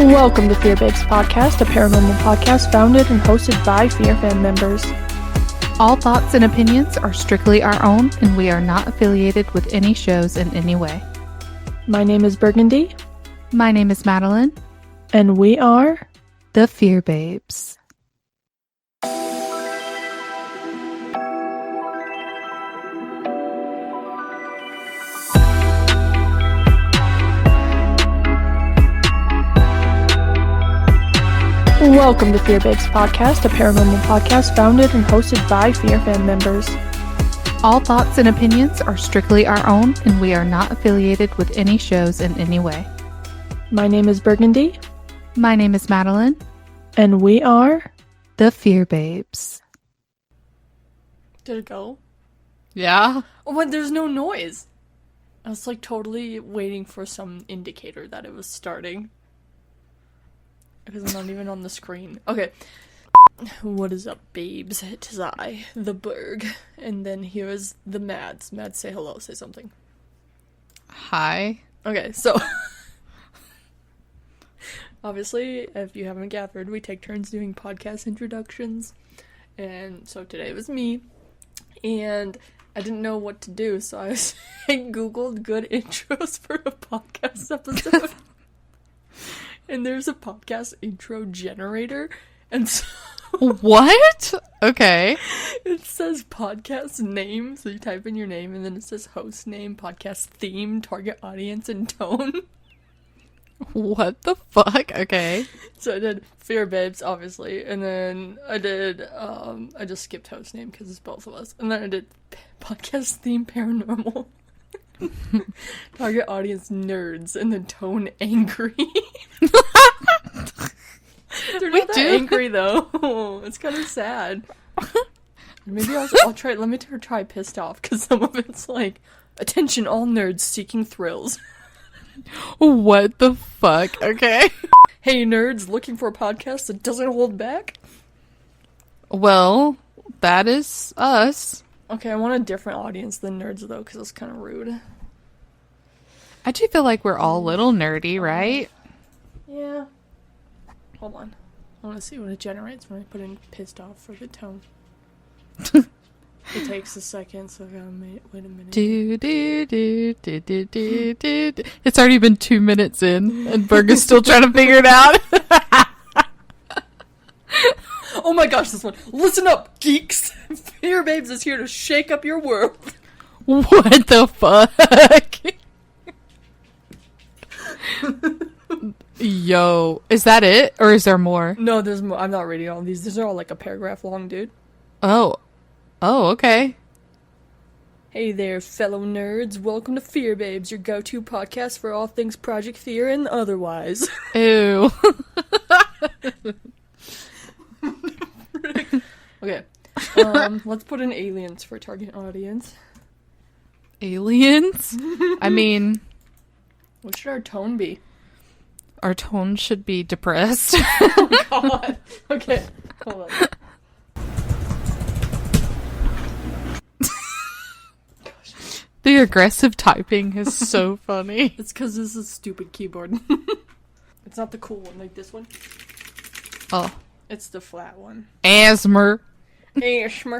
Welcome to Fear Babes Podcast, a paranormal podcast founded and hosted by Fear fan members. All thoughts and opinions are strictly our own, and we are not affiliated with any shows in any way. My name is Burgundy. My name is Madeline. And we are the Fear Babes. Welcome to Fear Babes Podcast, a paranormal podcast founded and hosted by Fear fan members. All thoughts and opinions are strictly our own, and we are not affiliated with any shows in any way. My name is Burgundy. My name is Madeline. And we are the Fear Babes. Did it go? Yeah. Oh, but there's no noise. I was like totally waiting for some indicator that it was starting. Because I'm not even on the screen. Okay. What is up, babes? It is I, the Berg. And then here is the Mads. Mads, say hello. Say something. Hi. Okay, so... obviously, if you haven't gathered, we take turns doing podcast introductions. And so today it was me. And I didn't know what to do, so I Googled good intros for a podcast episode. And there's a podcast intro generator, and so... What? Okay. It says podcast name, so you type in your name, and then it says host name, podcast theme, target audience, and tone. What the fuck? Okay. So I did Fear Babes, obviously, and then I did, I just skipped host name, because it's both of us, and then I did podcast theme paranormal. Target audience nerds, and then tone angry. They're not that angry though. It's kind of sad. Maybe I'll try. Let me try pissed off, because some of it's like, attention all nerds seeking thrills. What the fuck? Okay. Hey nerds, looking for a podcast that doesn't hold back? Well, that is us. Okay, I want a different audience than nerds though, because it's kind of rude. I do feel like we're all a little nerdy, right? Yeah. Hold on. I want to see what it generates when I put in pissed off for the tone. It takes a second, so I gotta wait a minute. It's already been 2 minutes in, and Berg is still trying to figure it out. Oh my gosh, this one. Listen up, geeks. Fear Babes is here to shake up your world. What the fuck? Yo, is that it? Or is there more? No, there's more. I'm not reading all these. These are all like a paragraph long, dude. Oh, okay. Hey there, fellow nerds. Welcome to Fear Babes, your go-to podcast for all things Project Fear and otherwise. Ew. Okay. Let's put in aliens for target audience. Aliens? I mean... What should our tone be? Our tone should be depressed. Oh god. Okay, hold on. The aggressive typing is so funny. It's because this is a stupid keyboard. It's not the cool one, like this one. Oh. It's the flat one. Asthma. Asthma.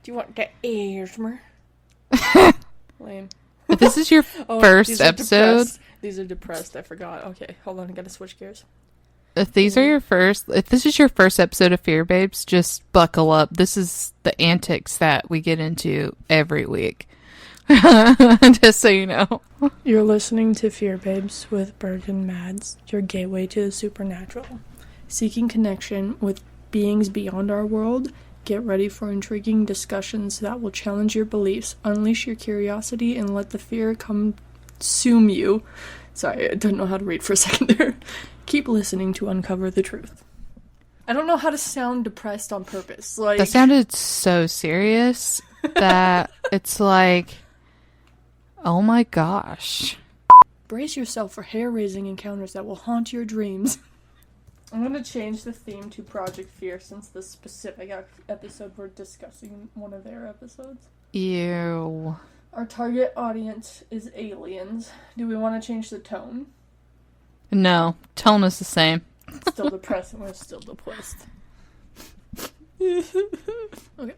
Do you want the asthma? Lame. If this is your first episode... These are depressed, I forgot. Okay, hold on, I gotta switch gears. If this is your first episode of Fear Babes, just buckle up. This is the antics that we get into every week. Just so you know. You're listening to Fear Babes with Berg and Mads, your gateway to the supernatural. Seeking connection with beings beyond our world, get ready for intriguing discussions that will challenge your beliefs, unleash your curiosity, and let the fear consume you. Sorry, I didn't know how to read for a second there. Keep listening to uncover the truth. I don't know how to sound depressed on purpose. Like, that sounded so serious that it's like, oh my gosh. Brace yourself for hair-raising encounters that will haunt your dreams. I'm gonna change the theme to Project Fear since this specific episode we're discussing one of their episodes. Ew. Our target audience is aliens. Do we want to change the tone? No, tone is the same. Still depressed and we're still depressed. Okay.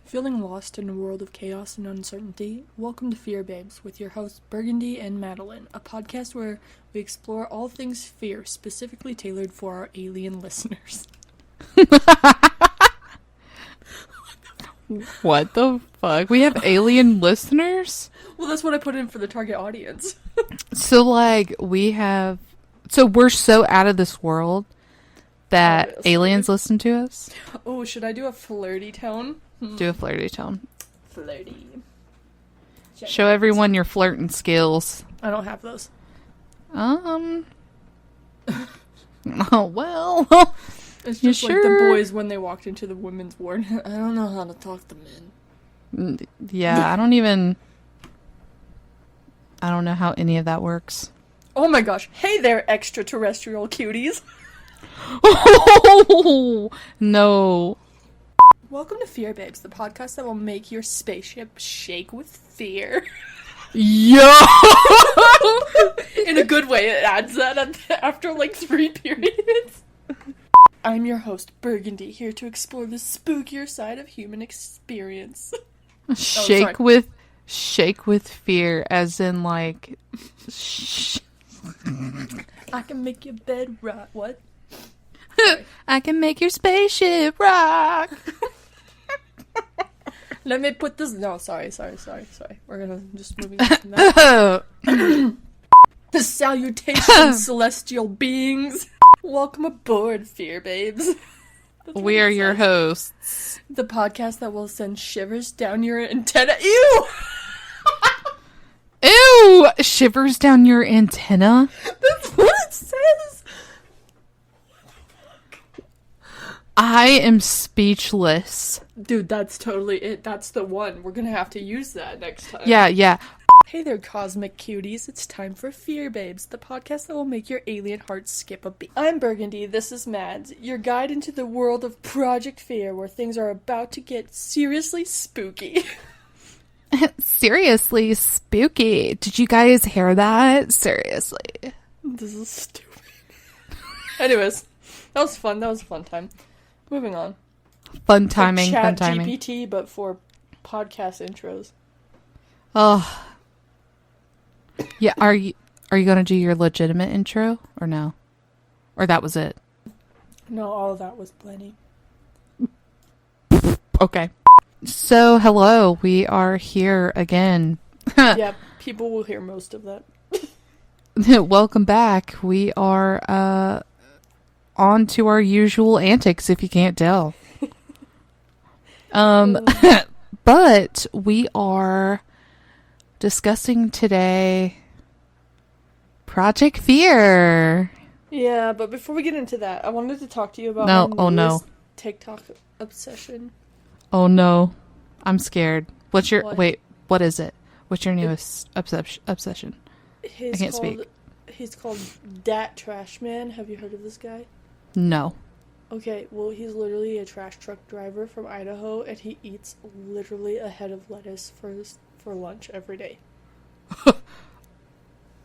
Feeling lost in a world of chaos and uncertainty? Welcome to Fear Babes with your hosts Burgundy and Madeline, a podcast where we explore all things fear, specifically tailored for our alien listeners. What the fuck? We have alien listeners? Well, that's what I put in for the target audience. So, like, so we're so out of this world that Obviously. aliens listen to us? Oh, should I do a flirty tone? Do a flirty tone. Flirty. Show everyone your flirting skills. I don't have those. Oh, well. It's You just like the sure? boys when they walked into the women's ward. I don't know how to talk to men. Yeah, I don't know how any of that works. Oh my gosh. Hey there, extraterrestrial cuties. Oh, no. Welcome to Fear Babes, the podcast that will make your spaceship shake with fear. Yo! In a good way, it adds that after like 3 periods. I'm your host, Burgundy, here to explore the spookier side of human experience. Shake with fear, as in like. I can make your bed rock. What? I can make your spaceship rock. Let me put this. No, sorry. We're gonna just moving on from that. The salutations, celestial beings. Welcome aboard, Fear Babes. We are your hosts. The podcast that will send shivers down your antenna. Ew! Ew! Shivers down your antenna? That's what it says! I am speechless. Dude, that's totally it. That's the one. We're gonna have to use that next time. Yeah. Hey there, cosmic cuties. It's time for Fear Babes, the podcast that will make your alien heart skip a beat. I'm Burgundy, this is Mads, your guide into the world of Project Fear, where things are about to get seriously spooky. Seriously spooky. Did you guys hear that? Seriously. This is stupid. Anyways, that was fun. That was a fun time. Moving on. Fun timing, like fun timing. GPT, but for podcast intros. Oh. Yeah, are you gonna do your legitimate intro or no? Or that was it? No, all of that was plenty. Okay. So, hello, we are here again. Yeah, people will hear most of that. Welcome back. We are on to our usual antics, if you can't tell. But we are discussing today Project Fear. Yeah, but before we get into that, I wanted to talk to you about No, my newest no. TikTok obsession. Oh no, I'm scared. What is it? What's your newest obsession? I can't speak. He's called Dat Trash Man. Have you heard of this guy? No. Okay, well, he's literally a trash truck driver from Idaho, and he eats literally a head of lettuce for lunch every day.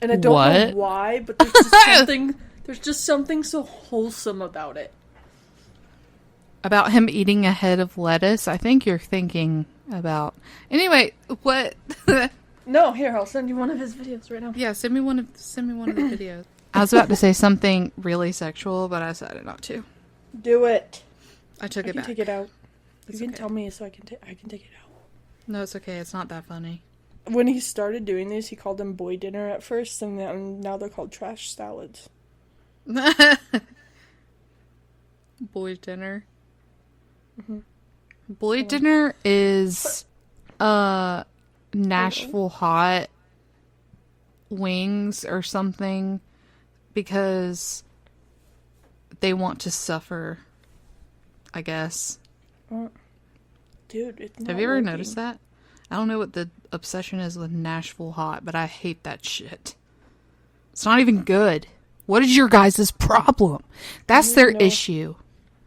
And I don't know why, but there's just something so wholesome about it. About him eating a head of lettuce? I think you're thinking about... Anyway, what... No, here, I'll send you one of his videos right now. Yeah, send me one of the videos. I was about to say something really sexual, but I decided not to. Do it. I took it back. Take it out. It's you can okay. tell me so I can take it out. No, it's okay. It's not that funny. When he started doing these, he called them boy dinner at first, and then now they're called trash salads. Boy dinner. Mm-hmm. Boy dinner is Nashville hot wings or something because they want to suffer, I guess. Dude, it's not Have you ever working. noticed that? I don't know what the obsession is with Nashville hot, but I hate that shit. It's not even good. What is your guys' problem? That's their issue.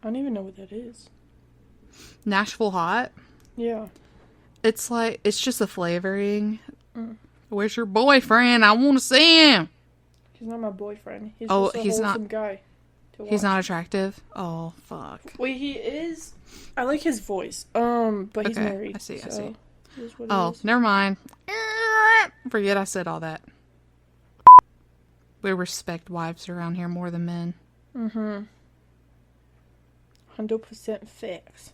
I don't even know what that is. Nashville hot? Yeah. It's like, it's just a flavoring Where's your boyfriend? I want to see him. He's not my boyfriend. He's Oh, just a he's wholesome not- guy. He's not attractive? Oh, fuck. Wait, he is. I like his voice. But he's Okay, married. I see. It is what it Oh, is. never mind. Forget I said all that. We respect wives around here more than men. 100% facts.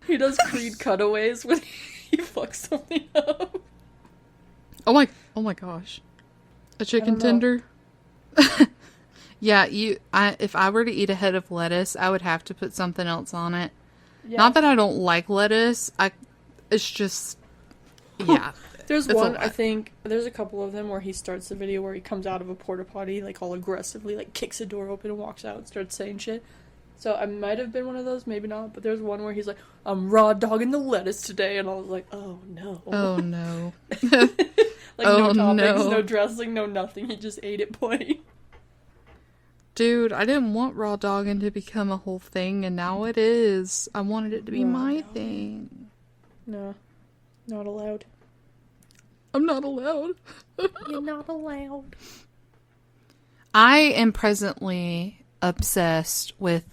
He does Creed cutaways when he fucks something up. Oh my gosh. A chicken tender? Yeah, if I were to eat a head of lettuce, I would have to put something else on it. Yeah. Not that I don't like lettuce. It's just, yeah. There's it's one, I think, there's a couple of them where he starts the video where he comes out of a porta potty, like, all aggressively, like, kicks the door open and walks out and starts saying shit. So I might have been one of those, maybe not, but there's one where he's like, I'm raw dogging the lettuce today, and I was like, oh no. Oh no. Like, Oh, no toppings, no. no dressing, no nothing, he just ate it plain. Dude, I didn't want raw dogging to become a whole thing, and now it is. I wanted it to be Raw my dogging. thing. No, not allowed. I'm not allowed. You're not allowed. I am presently obsessed with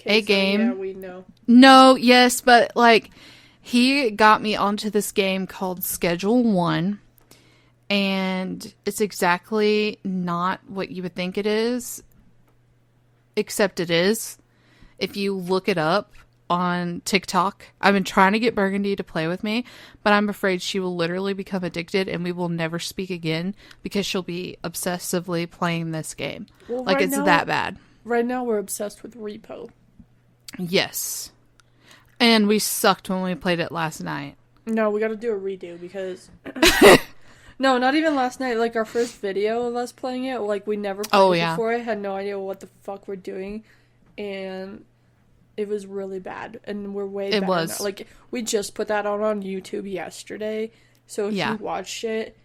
a game. Yeah, we know. No, yes, but like he got me onto this game called Schedule 1, and it's exactly not what you would think it is, except it is. If you look it up on TikTok, I've been trying to get Burgundy to play with me, but I'm afraid she will literally become addicted and we will never speak again because she'll be obsessively playing this game. Well, Like, right it's now- that bad. Right now we're obsessed with Repo. Yes. And we sucked when we played it last night. No, we gotta do a redo because... No, not even last night. Like, our first video of us playing it, like, we never played it before. I had no idea what the fuck we're doing. And it was really bad. And we're way better now. Like, we just put that out on YouTube yesterday. So if you watch it,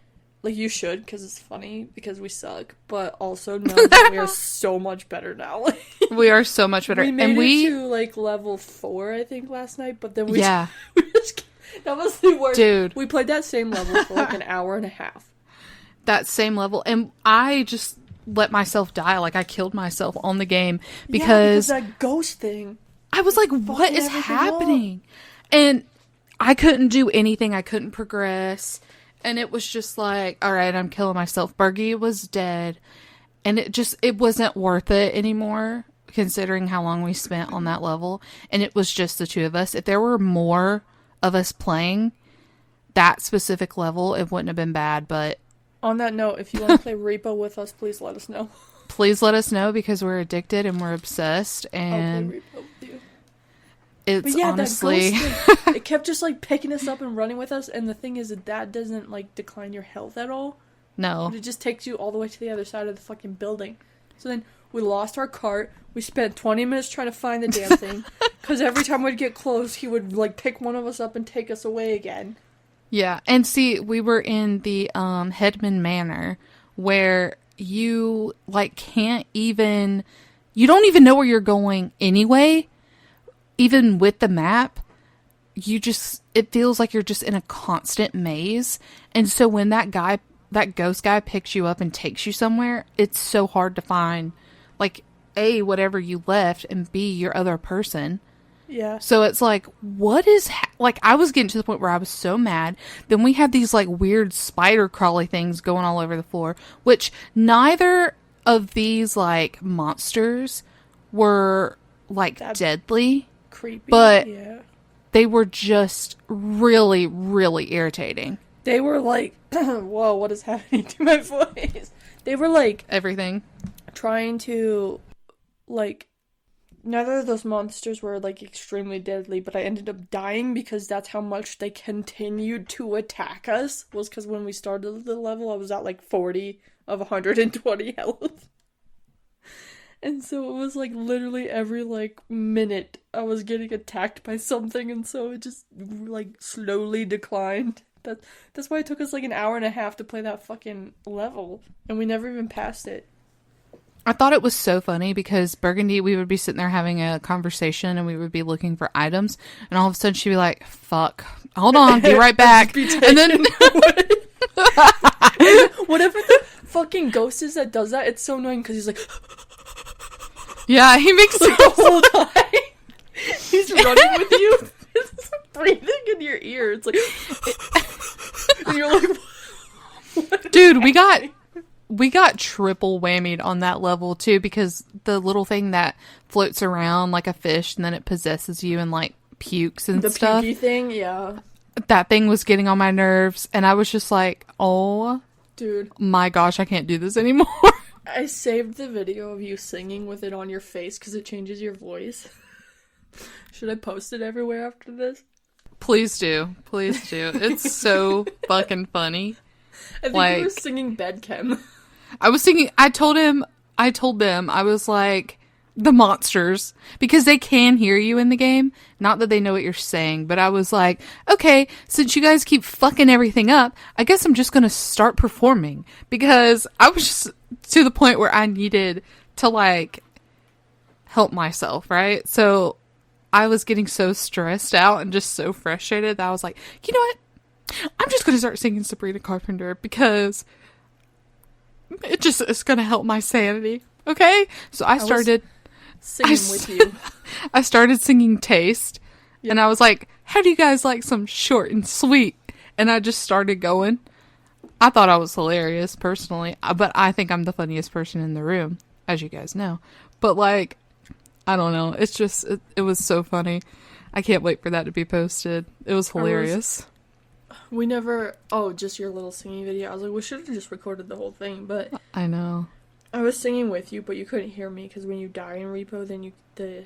like, you should, because it's funny, because we suck. But also know that we are so much better now. We are so much better. We made and it to, like, level 4, I think, last night. But then we we just... That was the worst. Dude. We played that same level for like an hour and a half. That same level. And I just let myself die. Like, I killed myself on the game because that ghost thing. I was like, what is happening? And I couldn't do anything. I couldn't progress. And it was just like, all right, I'm killing myself. Bergie was dead. And it wasn't worth it anymore, considering how long we spent on that level. And it was just the two of us. If there were more of us playing that specific level, it wouldn't have been bad. But on that note, if you want to play Repo with us, please let us know. Please let us know, because we're addicted and we're obsessed. And I'll play Repo with you. It's honestly, that ghost thing, it kept just like picking us up and running with us. And the thing is that doesn't like decline your health at all. no. But it just takes you all the way to the other side of the fucking building. So then we lost our cart. We spent 20 minutes trying to find the damn thing. Because every time we'd get close, he would, like, pick one of us up and take us away again. Yeah. And see, we were in the Headman Manor, where you, like, can't even... You don't even know where you're going anyway. Even with the map, it feels like you're just in a constant maze. And so when that ghost guy picks you up and takes you somewhere, it's so hard to find, like, A, whatever you left, and B, your other person. Yeah. So it's like, what is... like, I was getting to the point where I was so mad. Then we had these, like, weird spider crawly things going all over the floor, which neither of these, like, monsters were, like, deadly. Creepy. But yeah. They were just really, really irritating. They were like... Whoa, what is happening to my voice? They were like... Everything. Trying to... Like... Neither of those monsters were, like, extremely deadly, but I ended up dying because that's how much they continued to attack us. Was because when we started the level, I was at, like, 40 of 120 health. And so it was, like, literally every, like, minute I was getting attacked by something, and so it just, like, slowly declined. That's why it took us, like, an hour and a half to play that fucking level, and we never even passed it. I thought it was so funny because Burgundy, we would be sitting there having a conversation and we would be looking for items, and all of a sudden she'd be like, fuck, hold on, be right back. And then Whatever the fucking ghost is that does that, it's so annoying because he's like, Yeah, he makes it the whole time. He's running with you. It's breathing in your ear. It's like, and you're like, what Dude, we got triple whammied on that level too, because the little thing that floats around like a fish and then it possesses you and like pukes and the stuff. pukey thing, yeah. That thing was getting on my nerves, and I was just like, oh, Dude, my gosh, I can't do this anymore. I saved the video of you singing with it on your face because it changes your voice. Should I post it everywhere after this? Please do. Please do. It's so fucking funny. I think you were singing Bedchem. I was singing, I told them, I was like, the monsters, because they can hear you in the game. Not that they know what you're saying, but I was like, okay, since you guys keep fucking everything up, I guess I'm just gonna start performing. Because I was just to the point where I needed to, like, help myself, right? So I was getting so stressed out and just so frustrated that I was like, you know what? I'm just gonna start singing Sabrina Carpenter because it's gonna help my sanity. Okay? So I started singing with you. I started singing Taste, and I was like, how do you guys like some short and sweet? And I just started going. I thought I was hilarious, personally, but I think I'm the funniest person in the room, as you guys know. But, like, I don't know. It's just, it was so funny. I can't wait for that to be posted. It was hilarious. We never, just your little singing video. I was like, we should have just recorded the whole thing, but I know. I was singing with you, but you couldn't hear me because when you die in Repo, then the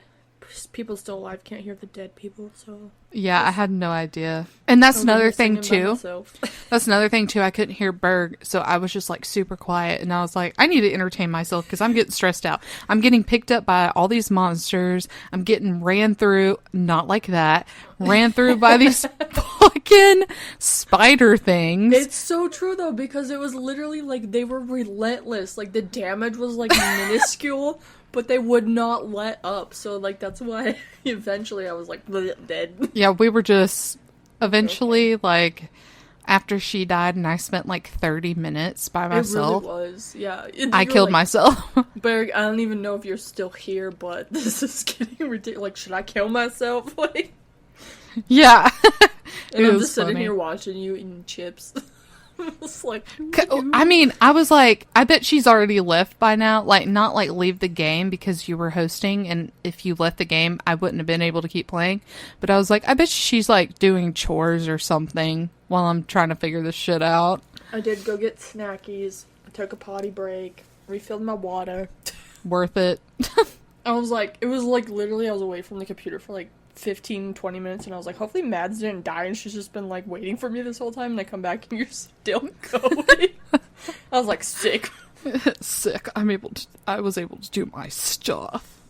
people still alive can't hear the dead people. So yeah, I had no idea, and that's another thing too. Myself. That's another thing too. I couldn't hear Berg, so I was just like super quiet, and I was like, I need to entertain myself because I'm getting stressed out. I'm getting picked up by all these monsters. I'm getting ran through, not like that, ran through by these fucking spider things. It's so true though, because it was literally like they were relentless. Like the damage was like minuscule, but they would not let up. So like that's why eventually I was like dead. Yeah, we were just eventually like after she died, and I spent like 30 minutes by myself. It really was, yeah. I killed myself. Berg, I don't even know if you're still here, but this is getting ridiculous. Like, should I kill myself? Like, yeah. and I'm just sitting here watching you eating chips. It's like, I mean, I was like, I bet she's already left by now. Like, not like leave the game because you were hosting, and if you left the game, I wouldn't have been able to keep playing. But I was like, I bet she's like doing chores or something while I'm trying to figure this shit out. I did go get snackies, took a potty break, refilled my water. Worth it. I was like, it was like literally I was away from the computer for like 15-20 minutes, and I was like, hopefully Mads didn't die and she's just been like waiting for me this whole time, and I come back and you're still going. I was like, sick. Sick. I was able to do my stuff.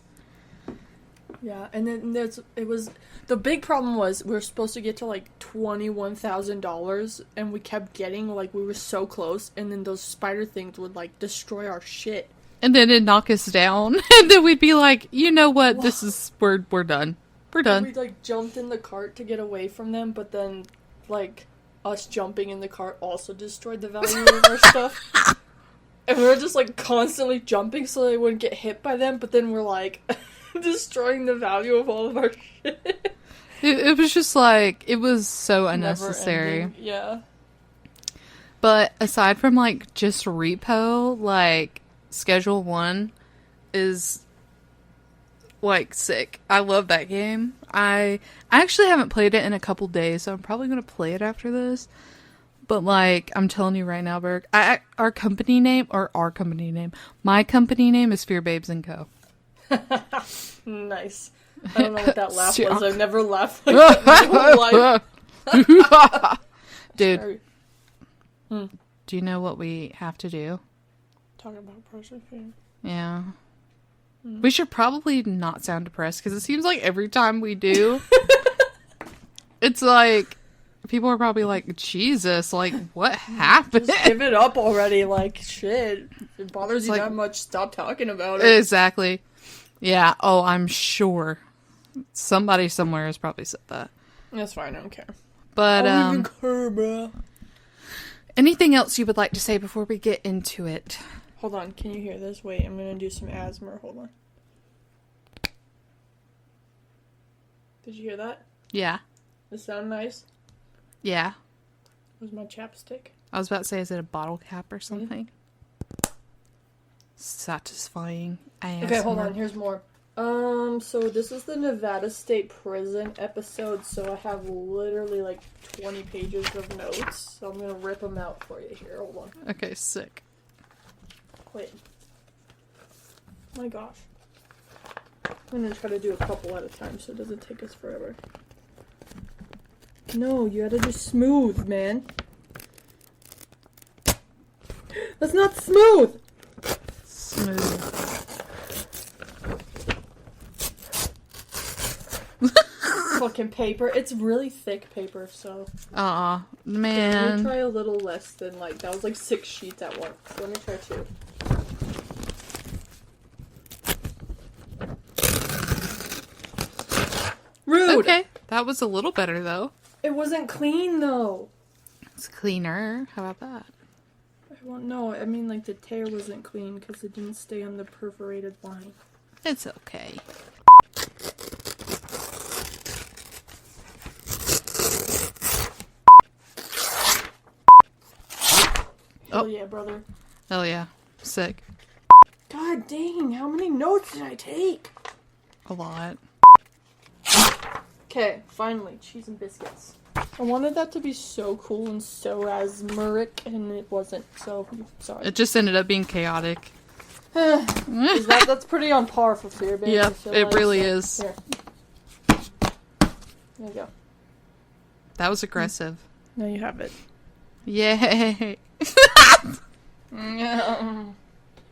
Yeah, and then the big problem was we were supposed to get to like $21,000, and we kept getting like, we were so close, and then those spider things would like destroy our shit. And then it'd knock us down, and then we'd be like, you know what? This is, we're done. We're done. We like jumped in the cart to get away from them, but then like us jumping in the cart also destroyed the value of our stuff. And we were just like constantly jumping so they wouldn't get hit by them, but then we're like destroying the value of all of our shit. It was just like, it was so unnecessary. Yeah. But aside from like just repo, like Schedule 1 is like sick. I love that game. I actually haven't played it in a couple days, so I'm probably gonna play it after this. But like, I'm telling you right now, Berg, my company name is Fear Babes and Co. Nice. I don't know what that laugh was. I've never laughed like that in my whole life. Dude, do you know what we have to do? Talking about Persevere. Yeah. We should probably not sound depressed, because it seems like every time we do, it's like, people are probably like, Jesus, like, what happened? Just give it up already, like, shit. If it bothers you that much, stop talking about it. Exactly. Yeah, I'm sure. Somebody somewhere has probably said that. That's fine, I don't care. But, I don't even care, bro. Anything else you would like to say before we get into it? Hold on, can you hear this? Wait, I'm gonna do some asthma. Hold on. Did you hear that? Yeah. Does it sound nice? Yeah. Where's my chapstick? I was about to say, is it a bottle cap or something? Satisfying. Okay, hold on. Here's more. So this is the Nevada State Prison episode, so I have literally like 20 pages of notes, so I'm gonna rip them out for you here. Hold on. Okay, sick. Wait. Oh my gosh. I'm gonna try to do a couple at a time so it doesn't take us forever. No, you gotta do smooth, man. That's not smooth! Smooth. Fucking paper. It's really thick paper, so. Aw, Let man. me try a little less than like, that was like 6 sheets at once. Let me try 2. Rude! Okay, that was a little better though. It wasn't clean though. It's cleaner. How about that? Well, no, I mean like the tear wasn't clean because it didn't stay on the perforated line. It's okay. Oh yeah, brother. Oh yeah. Sick. God dang, how many notes did I take? A lot. Okay, finally, cheese and biscuits. I wanted that to be so cool and so asmeric, and it wasn't, so sorry. It just ended up being chaotic. That's pretty on par for Fear Baby. Yeah, it really is. Here. There you go. That was aggressive. Now you have it. Yay.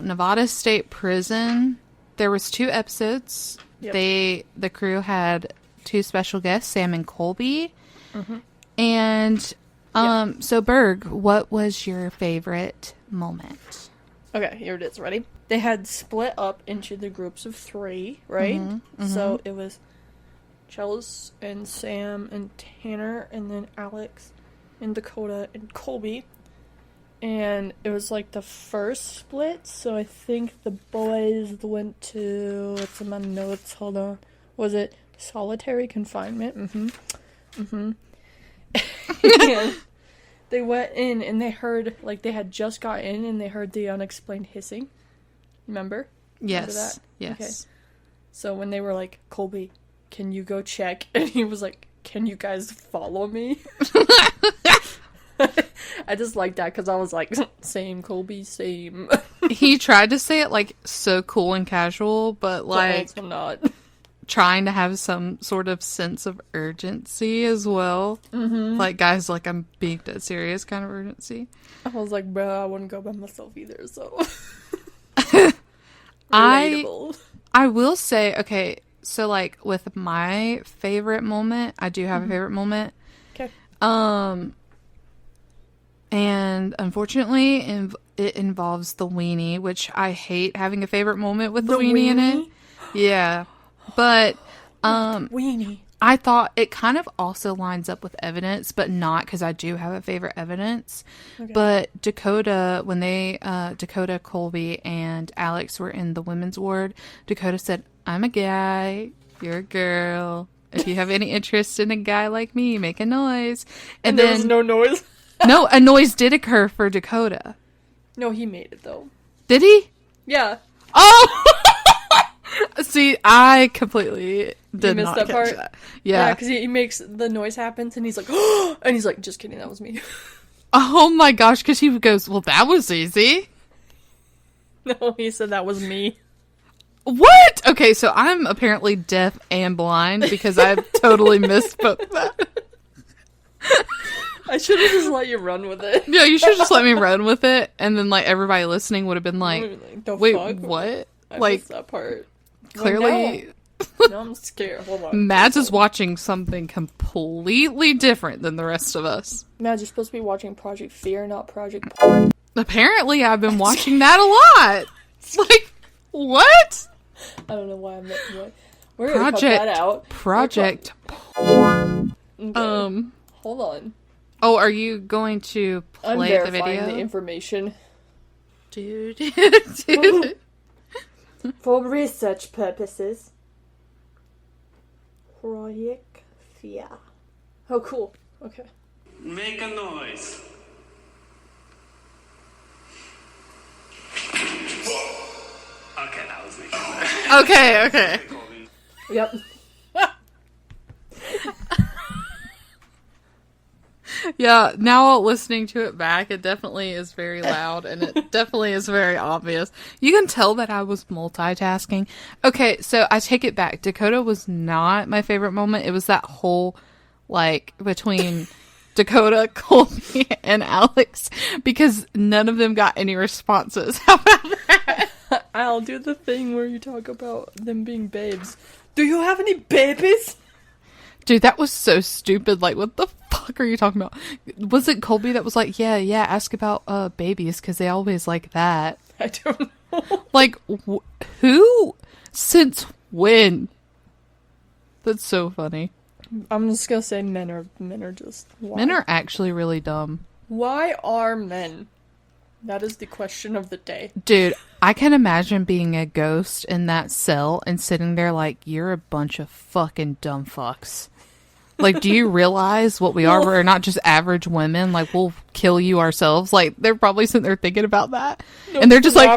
Nevada State Prison. There was 2 episodes. Yep. The crew had 2 special guests, Sam and Colby. Mm-hmm. And so Berg, what was your favorite moment? Okay, here it is. Ready? They had split up into the groups of 3, right? Mm-hmm. So it was Chels and Sam and Tanner, and then Alex and Dakota and Colby. And it was like the first split, so I think the boys went to, what's in my notes, hold on. Was it solitary confinement? And they went in and they heard, like they had just got in and they heard the unexplained hissing. Remember? Yes. Remember that? Yes. Okay. So when they were like, Colby, can you go check? And he was like, can you guys follow me? I just like that because I was like, same, Colby, same. He tried to say it like so cool and casual, but like I'm not. Trying to have some sort of sense of urgency as well. Mm-hmm. Like, guys, like I'm being dead serious kind of urgency. I was like, bro, I wouldn't go by myself either, so. I will say, okay, so like with my favorite moment, I do have a favorite moment. Okay. And unfortunately, it involves the weenie, which I hate having a favorite moment with the weenie in it. Yeah. But, weenie. I thought it kind of also lines up with evidence, but not because I do have a favorite evidence. Okay. But Dakota, when Dakota, Colby, and Alex were in the women's ward, Dakota said, I'm a guy, you're a girl. If you have any interest in a guy like me, make a noise. And there then was no noise. No, a noise did occur for Dakota. No, he made it though. Did he? Yeah. Oh! See, I completely did not catch part? that. Yeah, because he makes the noise happens and he's like, oh! And he's like, just kidding, that was me. Oh my gosh, because he goes, well, that was easy. No, he said that was me. What? Okay, so I'm apparently deaf and blind because I totally misspoke that. I should have just let you run with it. Yeah, you should just let me run with it, and then like everybody listening would have been like, "Wait, fuck? what?" I like missed that part. Clearly, no, I'm scared. Hold on. Mads is watching something completely different than the rest of us. Mads, you're supposed to be watching Project Fear, not Project Porn. Apparently, I've been watching that a lot. Like, what? I don't know why I'm making what. We're gonna cut that out. Project Porn. Okay. Hold on. Oh, are you going to I'm play the verifying video? the information. Dude. For research purposes. Project Fear. Oh, cool. Okay. Make a noise. Okay, that was me. Okay. Yep. Yeah, now listening to it back, it definitely is very loud and it definitely is very obvious. You can tell that I was multitasking. Okay, so I take it back. Dakota was not my favorite moment. It was that whole, like, between Dakota, Colby, and Alex, because none of them got any responses. How about that? I'll do the thing where you talk about them being babes. Do you have any babies? Dude, that was so stupid. Like, what the fuck are you talking about? Was it Colby that was like, yeah, ask about babies, because they always like that? I don't know. Like, who? Since when? That's so funny. I'm just gonna say men are just... Why? Men are actually really dumb. Why are men? That is the question of the day. Dude, I can imagine being a ghost in that cell and sitting there like, you're a bunch of fucking dumb fucks. Like, do you realize what we are? We're not just average women. Like, we'll kill you ourselves. Like, they're probably sitting there thinking about that. And they're just like...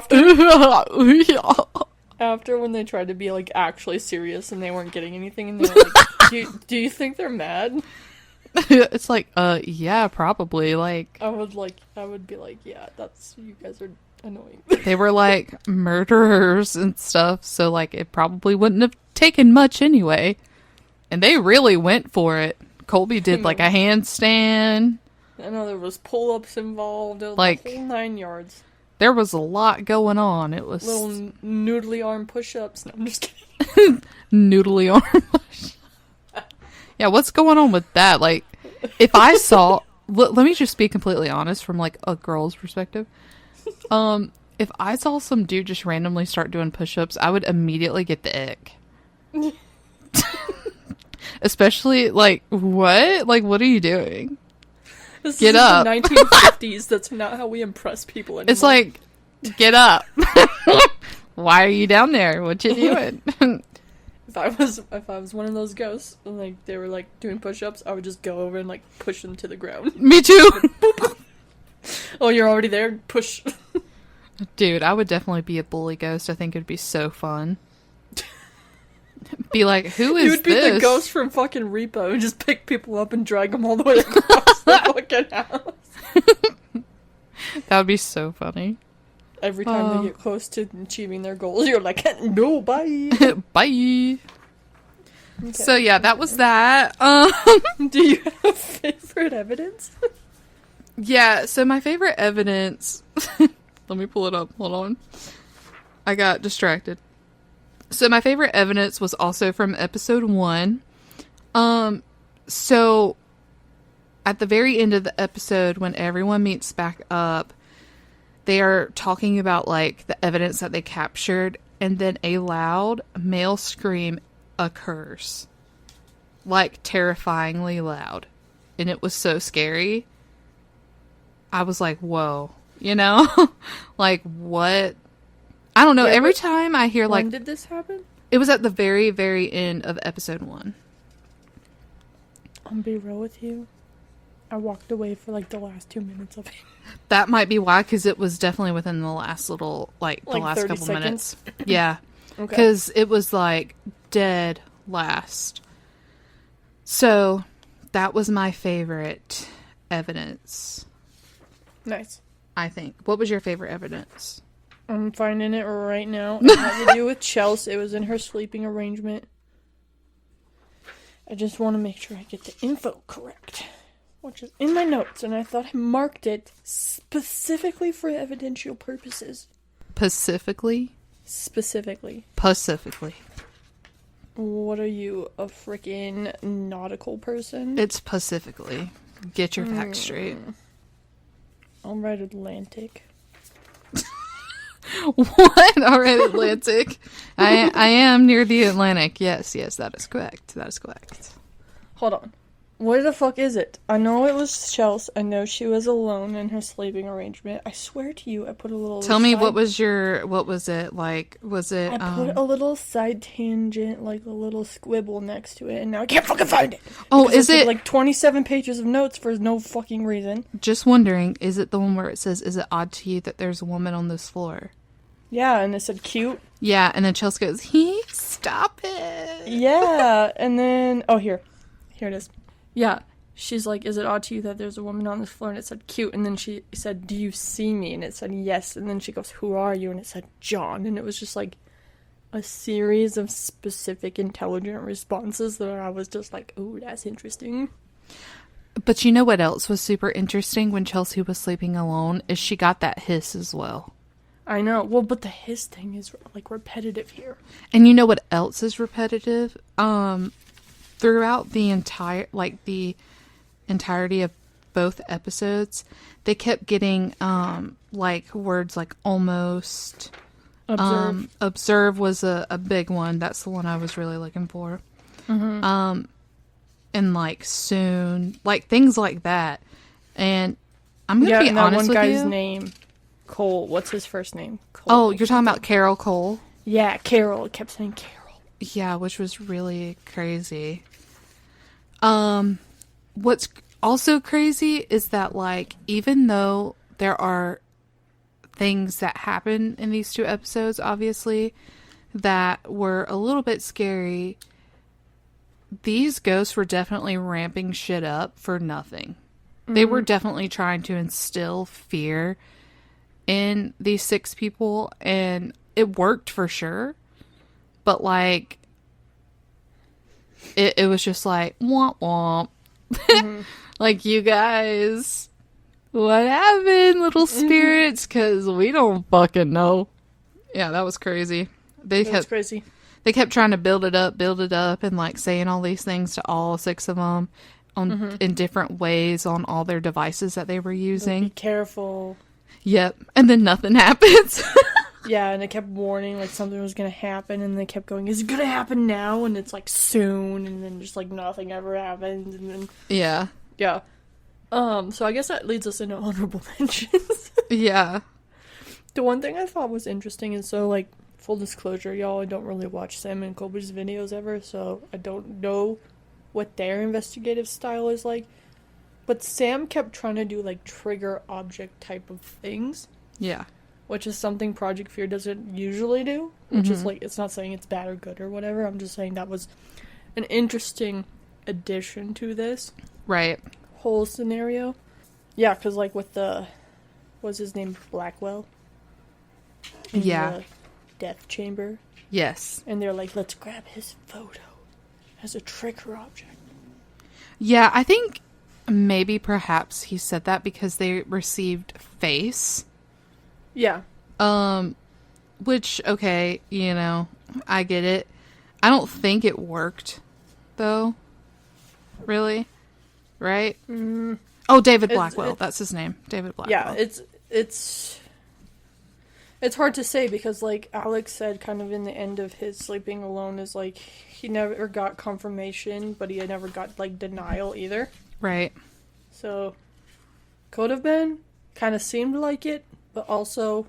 After when they tried to be, like, actually serious and they weren't getting anything, and they were like, do you think they're mad? It's like, yeah, probably. Like... I would be like, yeah, you guys are annoying. They were, like, murderers and stuff, so, like, it probably wouldn't have taken much anyway. And they really went for it. Colby did, like, a handstand. I know there was pull-ups involved. It was Like, the whole 9 yards. There was a lot going on. It was... Little noodly arm push-ups. No, I'm just kidding. Noodly arm. Yeah, what's going on with that? Like, if I saw... let me just be completely honest from, like, a girl's perspective. If I saw some dude just randomly start doing push-ups, I would immediately get the ick. Especially, like, what? Like, what are you doing? This Get is up. the 1950s. That's not how we impress people anymore. It's like, get up. Why are you down there? What you doing? If I was one of those ghosts and like they were like doing push-ups, I would just go over and like push them to the ground. Me too. Oh, you're already there? Push. Dude, I would definitely be a bully ghost. I think it'd be so fun. Be like, who is You would be this? the ghost from fucking Repo and just pick people up and drag them all the way across the fucking house. That would be so funny. Every time they get close to achieving their goals, you're like, no, bye. Bye. Okay. So yeah, that was that. Do you have favorite evidence? Yeah, so my favorite evidence... Let me pull it up. Hold on. I got distracted. So my favorite evidence was also from episode 1. So at the very end of the episode, when everyone meets back up, they are talking about, like, the evidence that they captured, and then a loud male scream occurs. Like, terrifyingly loud. And it was so scary. I was like, whoa. You know? Like, what? I don't know. Wait, Every time I hear, like... When did this happen? It was at the very, very end of episode 1. I'll be real with you. I walked away for like the last 2 minutes of it. That might be why, because it was definitely within the last little, like the last 30 couple seconds? minutes. Yeah. Okay. Because it was, like, dead last. So, that was my favorite evidence, Nice. I think. What was your favorite evidence? I'm finding it right now. It had to do with Chelsea. It was in her sleeping arrangement. I just want to make sure I get the info correct, which is in my notes, and I thought I marked it specifically for evidential purposes. Specifically? Specifically. What are you, a freaking nautical person? It's specifically. Get your facts straight. I'll write Atlantic. What? All right, Atlantic. I am near the Atlantic. Yes, that is correct. Hold on. What the fuck is it? I know it was Chelsea. I know she was alone in her sleeping arrangement. I swear to you, I put a little. Tell me, what was it like? Was it? I put a little side tangent, like a little squibble next to it, and now I can't fucking find it. Oh, Because is it like 27 pages of notes for no fucking reason? Just wondering, is it the one where it says, "Is it odd to you that there's a woman on this floor?" Yeah, and it said cute. Yeah, and then Chelsea goes, stop it. Yeah, and then here it is. Yeah, she's like, is it odd to you that there's a woman on this floor? And it said cute, and then she said, do you see me? And it said yes, and then she goes, who are you? And it said John, and it was just like a series of specific intelligent responses that I was just like, ooh, that's interesting. But you know what else was super interesting when Chelsea was sleeping alone is she got that hiss as well. I know. Well, but the hiss thing is like repetitive here. And you know what else is repetitive? Throughout the entirety of both episodes, they kept getting like words like almost. Observe. Observe was a big one. That's the one I was really looking for. Mm-hmm. And like soon, like things like that. And I'm gonna be and honest that one with guy's you. name, Cole. What's his first name? Cole. Oh, you're talking about Carol Cole? Yeah, Carol. It kept saying Carol. Yeah, which was really crazy. What's also crazy is that, like, even though there are things that happen in these two episodes, obviously, that were a little bit scary, these ghosts were definitely ramping shit up for nothing. Mm-hmm. They were definitely trying to instill fear in these 6 people, and it worked for sure. But, like, it was just like, womp womp. Mm-hmm. Like, you guys, what happened, little spirits? Because we don't fucking know. Yeah, that was crazy. That's crazy. They kept trying to build it up, and, like, saying all these things to all 6 of them in different ways on all their devices that they were using. Be careful. Yep. And then nothing happens. Yeah, and it kept warning, like, something was gonna happen, and they kept going, is it gonna happen now? And it's, like, soon, and then just, like, nothing ever happens, and then... Yeah. Yeah. So I guess that leads us into honorable mentions. Yeah. The one thing I thought was interesting is, so, like, full disclosure, y'all, I don't really watch Sam and Colby's videos ever, so I don't know what their investigative style is like. But Sam kept trying to do, like, trigger object type of things. Yeah. Which is something Project Fear doesn't usually do. Which is, like, it's not saying it's bad or good or whatever. I'm just saying that was an interesting addition to this. Right. Whole scenario. Yeah, because, like, with what's his name? Blackwell? In the death chamber. Yes. And they're like, let's grab his photo as a trigger object. Yeah, I think maybe perhaps he said that because they received face. Yeah. Which, okay, you know, I get it. I don't think it worked, though. Really? Right? Mm. Oh, David Blackwell. That's his name. David Blackwell. Yeah, it's hard to say because, like, Alex said kind of in the end of his sleeping alone is, like, he never got confirmation, but he had never got, like, denial either. Right. So, could have been. Kind of seemed like it, but also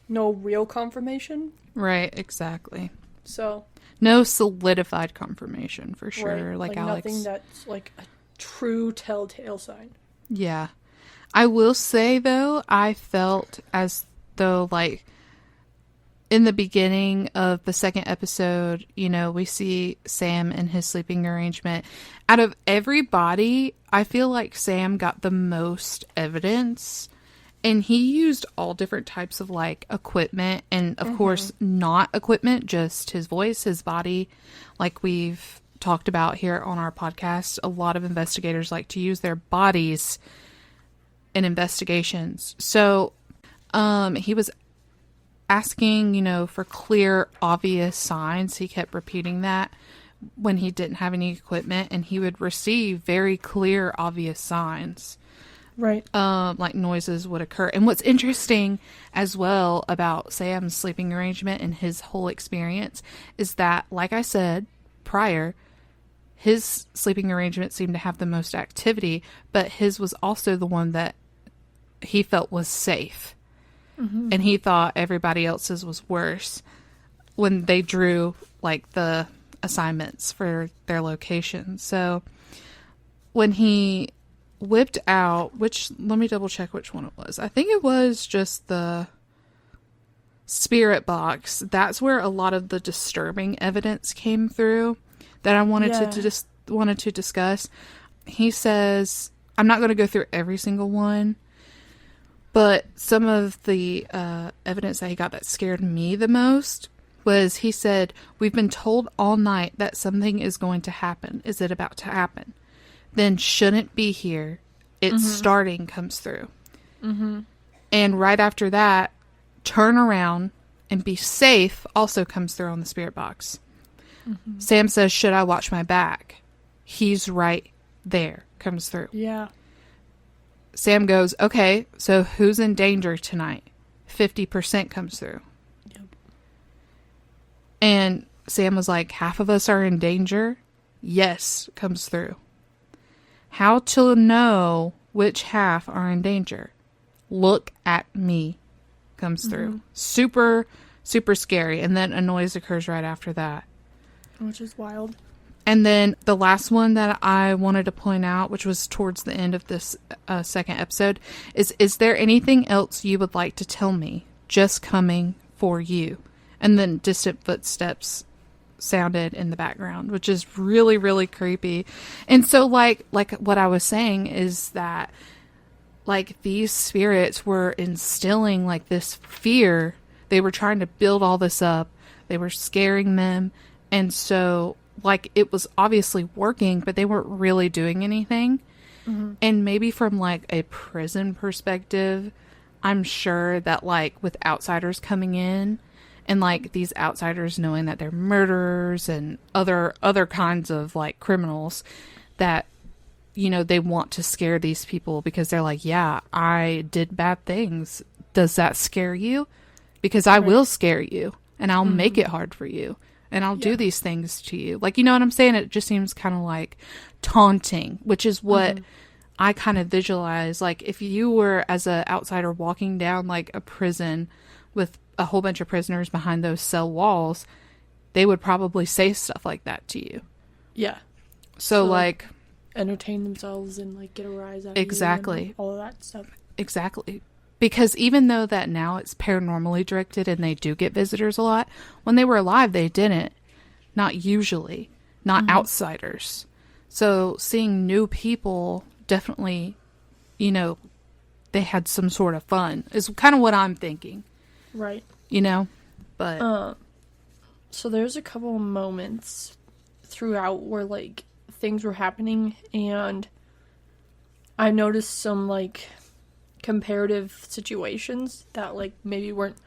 no real confirmation. Right, exactly. So. No solidified confirmation, for sure. Right, like Alex. Nothing that's, like, a true telltale sign. Yeah. I will say, though, I felt as though, like, in the beginning of the second episode, you know, we see Sam in his sleeping arrangement. Out of everybody, I feel like Sam got the most evidence. And he used all different types of, like, equipment. And, of course, not equipment, just his voice, his body. Like we've talked about here on our podcast, a lot of investigators like to use their bodies in investigations. So, he was asking, you know, for clear, obvious signs. He kept repeating that when he didn't have any equipment, and he would receive very clear, obvious signs. Right. Like noises would occur. And what's interesting as well about Sam's sleeping arrangement and his whole experience is that, like I said prior, his sleeping arrangement seemed to have the most activity, but his was also the one that he felt was safe. Mm-hmm. And he thought everybody else's was worse when they drew like the assignments for their location. So when he whipped out, which, let me double check which one it was. I think it was just the spirit box. That's where a lot of the disturbing evidence came through that I wanted to discuss. He says, I'm not going to go through every single one, but some of the evidence that he got that scared me the most was, he said, we've been told all night that something is going to happen. Is it about to happen? Then shouldn't be here. It's starting comes through. Mm-hmm. And right after that, turn around and be safe also comes through on the spirit box. Mm-hmm. Sam says, should I watch my back? He's right there, comes through. Yeah. Sam goes, okay, so who's in danger tonight? 50% comes through. Yep. And Sam was like, half of us are in danger? Yes, comes through. How to know which half are in danger? Look at me, comes through. Super, super scary. And then a noise occurs right after that. Which is wild. And then the last one that I wanted to point out, which was towards the end of this second episode, is there anything else you would like to tell me? Just coming for you. And then distant footsteps sounded in the background, which is really, really creepy. And so like what I was saying is that like these spirits were instilling like this fear. They were trying to build all this up. They were scaring them. And so like it was obviously working, but they weren't really doing anything. Mm-hmm. And maybe from like a prison perspective, I'm sure that like with outsiders coming in and like these outsiders knowing that they're murderers and other kinds of like criminals, that, you know, they want to scare these people because they're like, yeah, I did bad things. Does that scare you? Because I will scare you and I'll make it hard for you. And I'll do these things to you. Like, you know what I'm saying? It just seems kind of like taunting, which is what I kind of visualize. Like, if you were, as an outsider, walking down, like, a prison with a whole bunch of prisoners behind those cell walls, they would probably say stuff like that to you. Yeah. So like... entertain themselves and, like, get a rise out exactly. of you and all of that stuff. Exactly. Because even though that now it's paranormally directed and they do get visitors a lot, when they were alive, they didn't. Not usually. Not outsiders. So seeing new people, definitely, you know, they had some sort of fun, is kind of what I'm thinking. Right. You know? But... so there's a couple of moments throughout where, like, things were happening, and I noticed some, like... comparative situations that like maybe weren't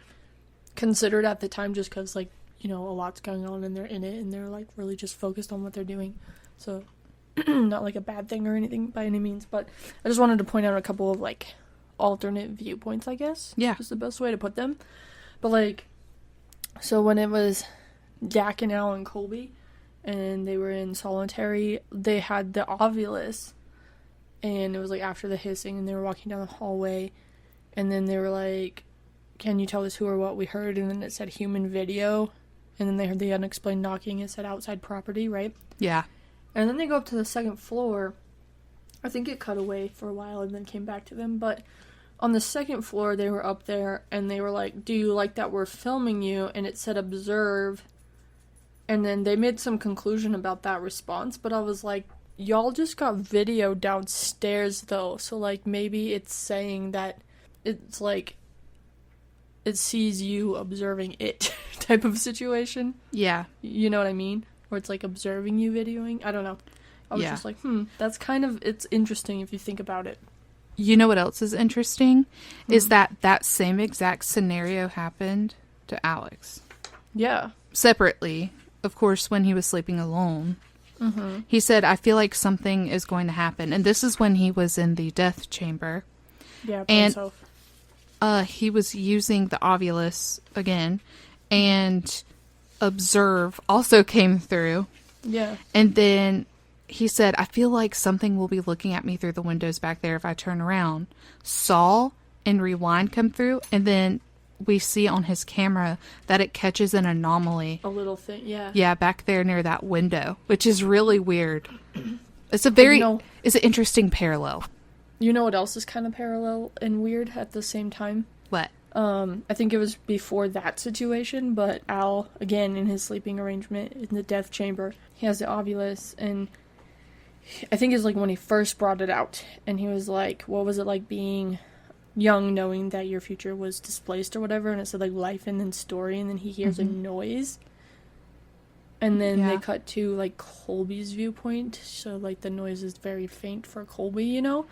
considered at the time just because like, you know, a lot's going on and they're in it and they're like really just focused on what they're doing, so not like a bad thing or anything by any means, but I just wanted to point out a couple of like alternate viewpoints, I guess. Yeah, is the best way to put them. But like, so when it was Jack and Al and Colby and they were in solitary, they had the Ovilus. And it was, like, after the hissing, and they were walking down the hallway, and then they were like, can you tell us who or what we heard? And then it said human video, and then they heard the unexplained knocking. It said outside property, right? Yeah. And then they go up to the second floor. I think it cut away for a while and then came back to them, but on the second floor, they were up there, and they were like, do you like that we're filming you? And it said observe, and then they made some conclusion about that response, but I was like, y'all just got video downstairs, though, so, like, maybe it's saying that it's, like, it sees you observing it type of situation. Yeah. You know what I mean? Or it's, like, observing you videoing. I don't know. I was just like, that's kind of, it's interesting if you think about it. You know what else is interesting? Is that same exact scenario happened to Alex. Yeah. Separately, of course, when he was sleeping alone. Mm-hmm. He said, I feel like something is going to happen. And this is when he was in the death chamber. Yeah, by and himself. He was using the Ovilus again. And observe also came through. Yeah. And then he said, I feel like something will be looking at me through the windows back there if I turn around. Saw and rewind come through, and then we see on his camera that it catches an anomaly. A little thing, yeah. Yeah, back there near that window, which is really weird. It's a very, it's an interesting parallel. You know what else is kind of parallel and weird at the same time? What? I think it was before that situation, but Al, again, in his sleeping arrangement in the death chamber, he has the ovulus, and I think it's like when he first brought it out, and he was like, what was it like being young, knowing that your future was displaced or whatever, and it said like life and then story, and then he hears a noise, and then they cut to like Colby's viewpoint, so like the noise is very faint for Colby, you know?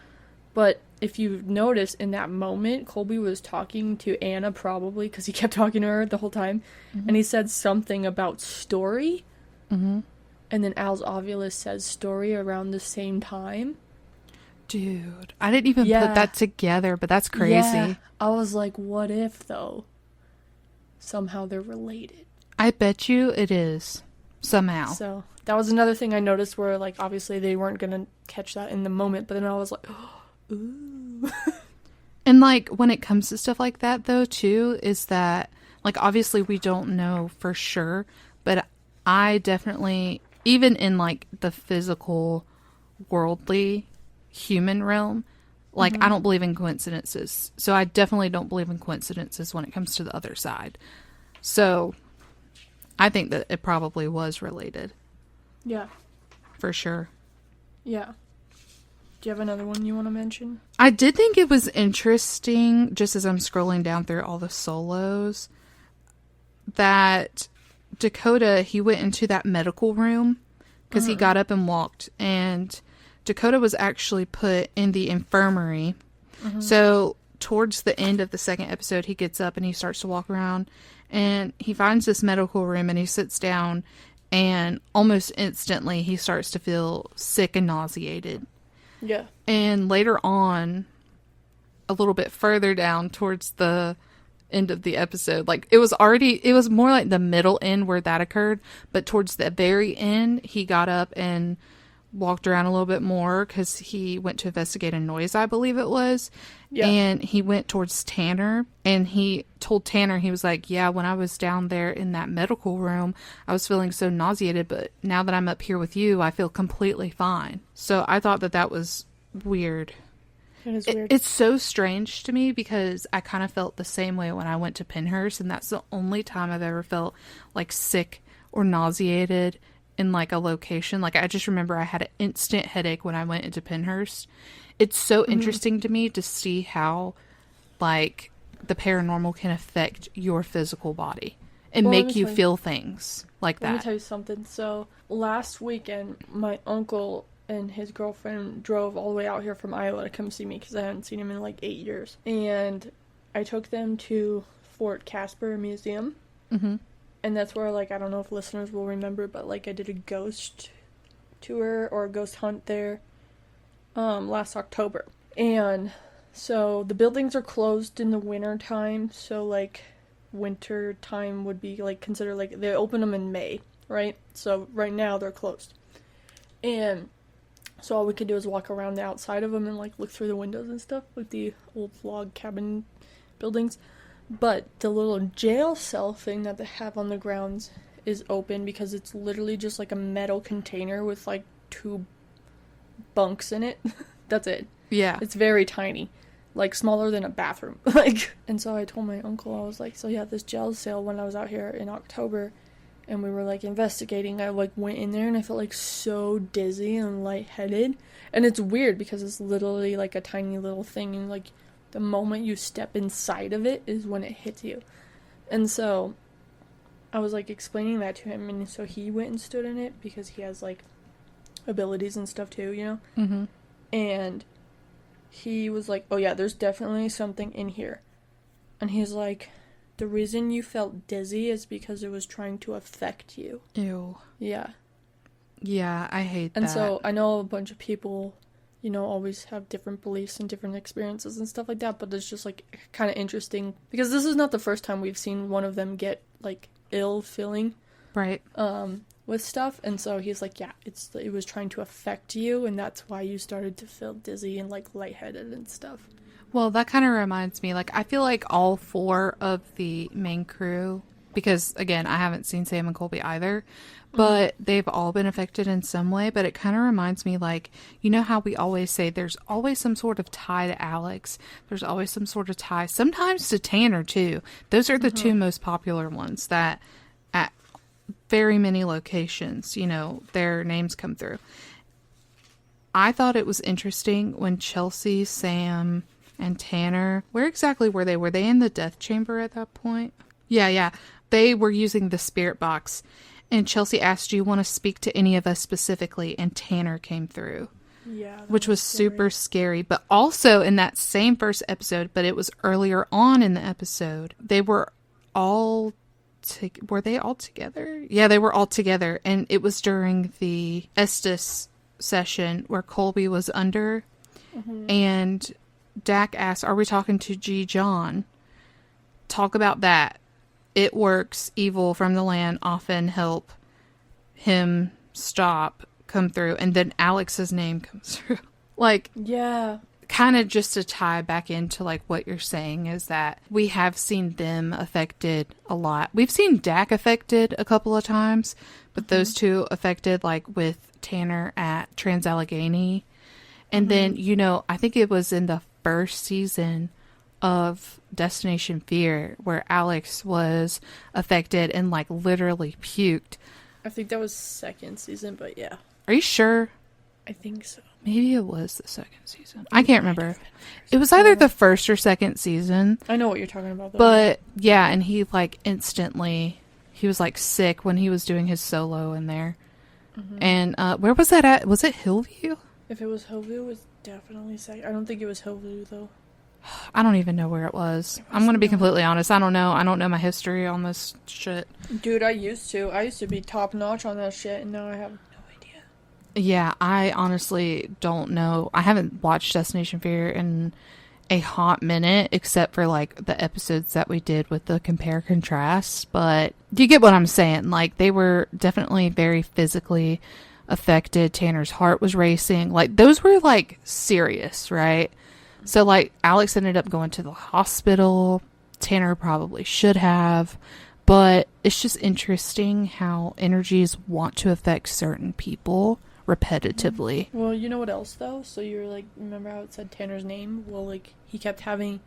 But if you notice in that moment, Colby was talking to Anna probably, because he kept talking to her the whole time, and he said something about story, and then Al's ovulus says story around the same time. Dude, I didn't even put that together, but that's crazy. Yeah. I was like, what if, though, somehow they're related? I bet you it is, somehow. So, that was another thing I noticed where, like, obviously they weren't going to catch that in the moment, but then I was like, ooh. And, like, when it comes to stuff like that, though, too, is that, like, obviously we don't know for sure, but I definitely, even in, like, the physical, worldly human realm, like, I don't believe in coincidences. So I definitely don't believe in coincidences when it comes to the other side. So I think that it probably was related. Yeah. For sure. Yeah. Do you have another one you want to mention? I did think it was interesting, just as I'm scrolling down through all the solos, that Dakota, he went into that medical room because he got up and walked, and Dakota was actually put in the infirmary. So towards the end of the second episode, he gets up and he starts to walk around, and he finds this medical room, and he sits down, and almost instantly he starts to feel sick and nauseated. Yeah. And later on, a little bit further down towards the end of the episode, like it was more like the middle end where that occurred, but towards the very end, he got up and walked around a little bit more because he went to investigate a noise, I believe it was. Yeah. And he went towards Tanner, and he told Tanner, he was like, yeah, when I was down there in that medical room, I was feeling so nauseated, but now that I'm up here with you, I feel completely fine. So I thought that was weird. It is weird. It's so strange to me because I kind of felt the same way when I went to Pinhurst, and that's the only time I've ever felt like sick or nauseated in like a location. Like I just remember I had an instant headache when I went into Pinhurst. It's so interesting to me to see how like the paranormal can affect your physical body and make you feel things like that. Let me tell you something. So last weekend, my uncle and his girlfriend drove all the way out here from Iowa to come see me because I hadn't seen him in like 8 years. And I took them to Fort Casper Museum. And that's where, like, I don't know if listeners will remember, but, like, I did a ghost tour or a ghost hunt there last October. And so the buildings are closed in the winter time, so, like, winter time would be, like, considered, like, they open them in May, right? So right now they're closed. And so all we could do is walk around the outside of them and, like, look through the windows and stuff, like the old log cabin buildings. But the little jail cell thing that they have on the grounds is open because it's literally just like a metal container with like 2 bunks in it. That's it. Yeah. It's very tiny. Like smaller than a bathroom. Like, and so I told my uncle, I was like, so yeah, this jail cell when I was out here in October and we were like investigating, I like went in there and I felt like so dizzy and lightheaded. And it's weird because it's literally like a tiny little thing, and like the moment you step inside of it is when it hits you. And so I was like explaining that to him, and so he went and stood in it because he has like abilities and stuff too, you know? And he was like, oh yeah, there's definitely something in here. And he's like, the reason you felt dizzy is because it was trying to affect you. Ew. Yeah. Yeah, I hate that. And so I know a bunch of people, you know, always have different beliefs and different experiences and stuff like that, but it's just like kind of interesting because this is not the first time we've seen one of them get like ill feeling. Right. with stuff, and so he's like, yeah, it was trying to affect you, and that's why you started to feel dizzy and like lightheaded and stuff. Well, that kind of reminds me, like, I feel like all 4 of the main crew, because, again, I haven't seen Sam and Colby either, but they've all been affected in some way, but it kind of reminds me, like, you know how we always say there's always some sort of tie to Alex, there's always some sort of tie, sometimes to Tanner, too. Those are the 2 most popular ones that, at very many locations, you know, their names come through. I thought it was interesting when Chelsea, Sam, and Tanner, where exactly were they? Were they in the death chamber at that point? Yeah. They were using the spirit box. And Chelsea asked, do you want to speak to any of us specifically? And Tanner came through. Yeah. Which was super scary. But also in that same first episode, but it was earlier on in the episode, they were all... were they all together? Yeah, they were all together. And it was during the Estes session where Colby was under. And Dak asked, are we talking to G. John? Talk about that. It works. Evil from the land often help him stop, come through. And then Alex's name comes through. Like, yeah. Kind of just to tie back into like what you're saying is that we have seen them affected a lot. We've seen Dak affected a couple of times, but those 2 affected like with Tanner at Trans-Allegheny. And then, you know, I think it was in the first season of Destination Fear where Alex was affected and like literally puked. I think that was second season, but yeah. Are you sure? I think so. Maybe it was the second season. I can't remember. It was either the first or second season. I know what you're talking about, though. But yeah, and he like instantly, he was like sick when he was doing his solo in there. And where was that at? Was it Hillview? If it was Hillview, it was definitely second. I don't think it was Hillview, though. I don't even know where it was. I'm going to be completely honest. I don't know. I don't know my history on this shit. Dude, I used to. I used to be top notch on that shit, and now I have no idea. Yeah, I honestly don't know. I haven't watched Destination Fear in a hot minute, except for like the episodes that we did with the compare contrast. But you get what I'm saying. Like, they were definitely very physically affected. Tanner's heart was racing. Like, those were like serious, right? So, like, Alex ended up going to the hospital. Tanner probably should have. But it's just interesting how energies want to affect certain people repetitively. Well, you know what else, though? So you're like, remember how it said Tanner's name? Well, like, he kept having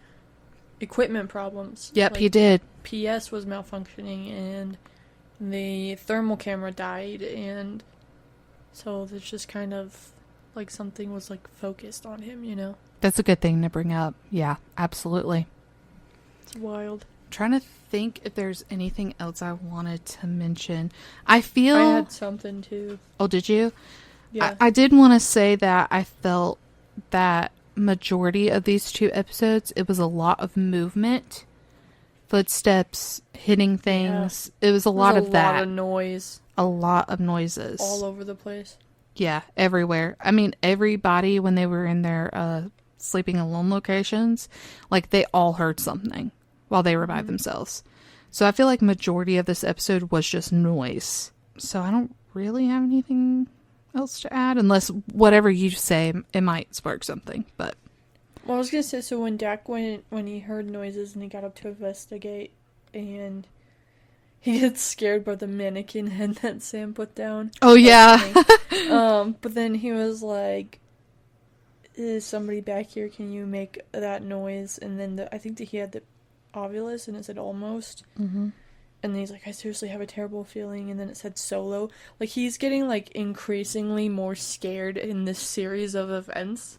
equipment problems. Yep, like, he did. PS was malfunctioning, and the thermal camera died, and so there's just kind of, like, something was, like, focused on him, you know? That's a good thing to bring up. Yeah, absolutely. It's wild. Trying to think if there's anything else I wanted to mention. I feel... I had something, too. Oh, did you? Yeah. I did want to say that I felt that majority of these 2 episodes, it was a lot of movement, footsteps, hitting things. Yeah. It was a lot of that. A lot of noise. A lot of noises. All over the place. Yeah, everywhere. I mean, everybody, when they were in their sleeping alone locations, like, they all heard something while they were by themselves. So I feel like majority of this episode was just noise. So I don't really have anything else to add, unless whatever you say, it might spark something. But well, I was gonna say, so when Dak went, when he heard noises and he got up to investigate, and he gets scared by the mannequin head that Sam put down. Oh yeah. But then he was like, "Is somebody back here? Can you make that noise?" And then I think that he had the Ovilus, and it said almost. Mm-hmm. And then he's like, I seriously have a terrible feeling. And then it said solo. Like, he's getting, like, increasingly more scared in this series of events.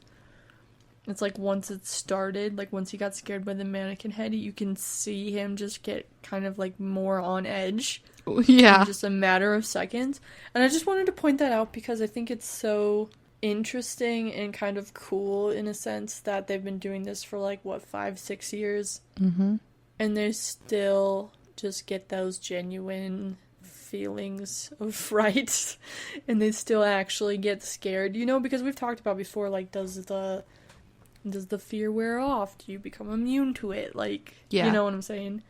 It's like, once it started, like, once he got scared by the mannequin head, you can see him just get kind of, like, more on edge. Yeah. In just a matter of seconds. And I just wanted to point that out because I think it's so interesting and kind of cool in a sense that they've been doing this for, like, what, 5-6 years? Mm-hmm. And they still just get those genuine feelings of fright, and they still actually get scared, you know, because we've talked about before, like, does the fear wear off? Do you become immune to it? Like, yeah. You know what I'm saying?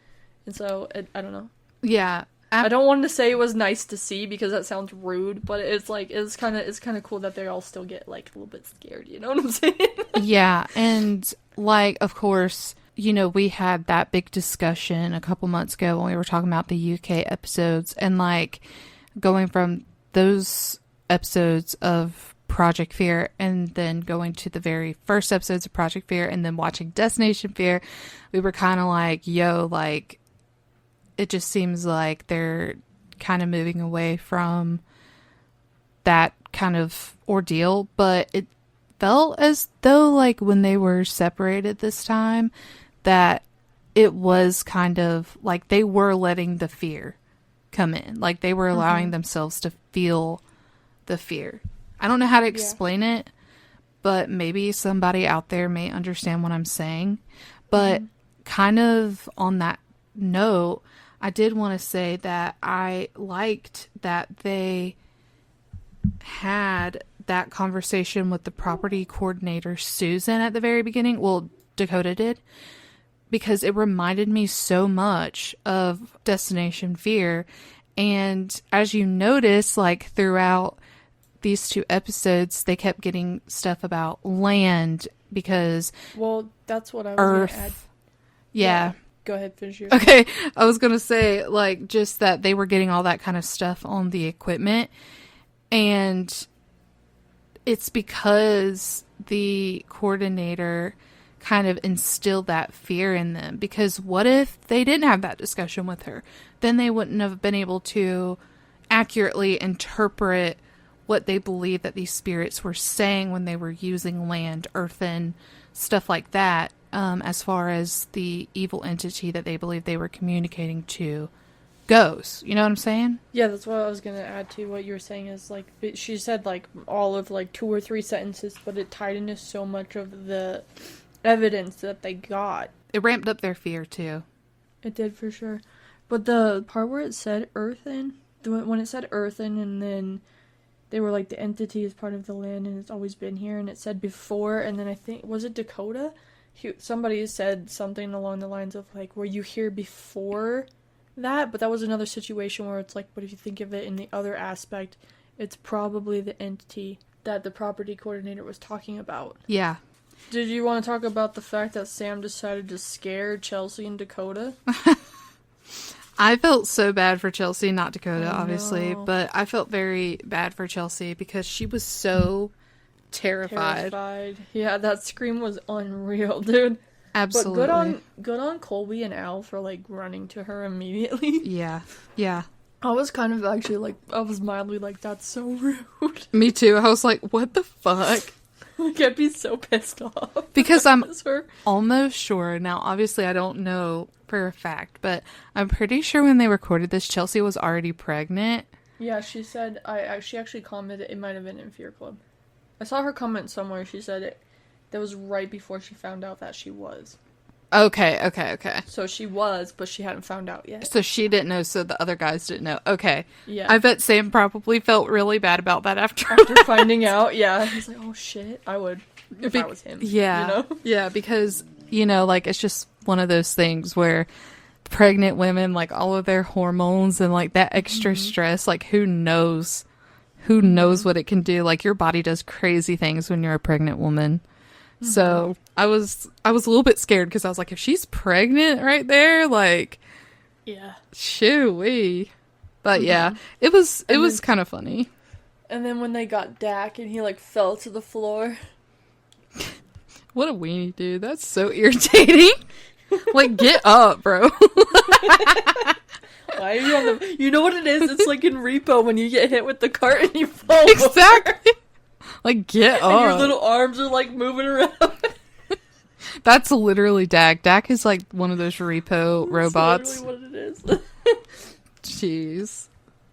And so, I don't know. Yeah. I don't want to say it was nice to see because that sounds rude, but it's like it's kind of cool that they all still get like a little bit scared. You know what I'm saying? Yeah, and like of course, you know, we had that big discussion a couple months ago when we were talking about the UK episodes, and like going from those episodes of Project Fear and then going to the very first episodes of Project Fear and then watching Destination Fear, we were kind of like, yo, like, it just seems like they're kind of moving away from that kind of ordeal, but it felt as though like when they were separated this time that it was kind of like they were letting the fear come in, like they were allowing themselves to feel the fear. I don't know how to explain it, but maybe somebody out there may understand what I'm saying. But kind of on that note, I did want to say that I liked that they had that conversation with the property coordinator, Susan, at the very beginning. Well, Dakota did. Because it reminded me so much of Destination Fear. And as you notice, like throughout these two episodes, they kept getting stuff about land because Well, that's what I was Earth. gonna add. Yeah. Go ahead, finish yours. Okay. I was going to say, like, just that they were getting all that kind of stuff on the equipment. And it's because the coordinator kind of instilled that fear in them. Because what if they didn't have that discussion with her? Then they wouldn't have been able to accurately interpret what they believed that these spirits were saying when they were using land, earthen, stuff like that, as far as the evil entity that they believed they were communicating to goes. You know what I'm saying? Yeah, that's what I was gonna add to what you were saying is like she said like all of like 2 or 3 sentences, but it tied into so much of the evidence that they got. It ramped up their fear too. It did for sure. But the part where it said earthen, when it said earthen and then they were like the entity is part of the land and it's always been here, and it said before, and then I think, was it Dakota? Somebody said something along the lines of like, were you here before that? But that was another situation where it's like, but if you think of it in the other aspect, it's probably the entity that the property coordinator was talking about. Yeah. Did you want to talk about the fact that Sam decided to scare Chelsea and Dakota? I felt so bad for Chelsea, not Dakota, obviously, but I felt very bad for Chelsea because she was so terrified. Yeah, that scream was unreal, dude. Absolutely. But good on Colby and Al for like running to her immediately. Yeah. Yeah. I was kind of actually like, I was mildly like, that's so rude. Me too. I was like, what the fuck? Like, I'd be so pissed off. Because I'm her. almost sure, now obviously I don't know for a fact, but I'm pretty sure when they recorded this, Chelsea was already pregnant. Yeah, she said, she actually commented it might have been in Fear Club. I saw her comment somewhere, she said that was right before she found out that she was. Okay. So she was, but she hadn't found out yet. So she didn't know, so the other guys didn't know. Okay. Yeah. I bet Sam probably felt really bad about that after finding out. Yeah. He's like, oh shit, I would if I was him. Yeah. You know? Yeah, because, you know, like, it's just one of those things where pregnant women, like, all of their hormones and, like, that extra stress, like, who knows what it can do. Like, your body does crazy things when you're a pregnant woman. So I was a little bit scared because I was like, if she's pregnant right there, like, yeah, shoo-wee. But yeah, it was kind of funny. And then when they got Dak and he like fell to the floor. What a weenie, dude. That's so irritating. Like, get up, bro. Why are you on the? You know what it is? It's like in Repo when you get hit with the cart and you fall. Exactly. Like, get up. And your little arms are like moving around. That's literally Dak. Dak is like one of those repo robots. That's literally what it is. Jeez.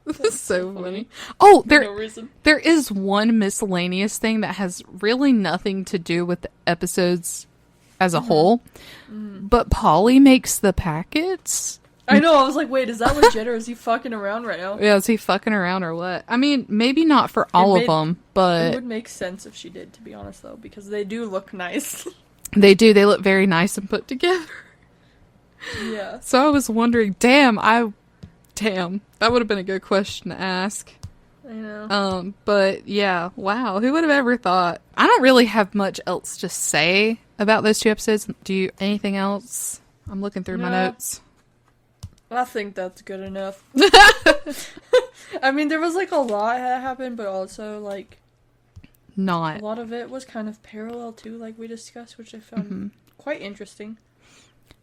This is so funny. Oh, For no reason. there is one miscellaneous thing that has really nothing to do with the episodes as a whole. But Polly makes the packets. I know, I was like, wait, is that legit or is he fucking around right now? Yeah, is he fucking around or what? I mean, maybe not for all of them, It but would make sense if she did, to be honest, though, because they do look nice. they do. They look very nice and put together. Yeah. So I was wondering, damn, I Damn, that would have been a good question to ask. I know. But yeah, wow, who would have ever thought? I don't really have much else to say about those 2 episodes. Do you? Anything else? I'm looking through my No. notes. I think that's good enough. I mean, there was like a lot that happened, but also like a Not. lot of it was kind of parallel too, like we discussed, which I found quite interesting.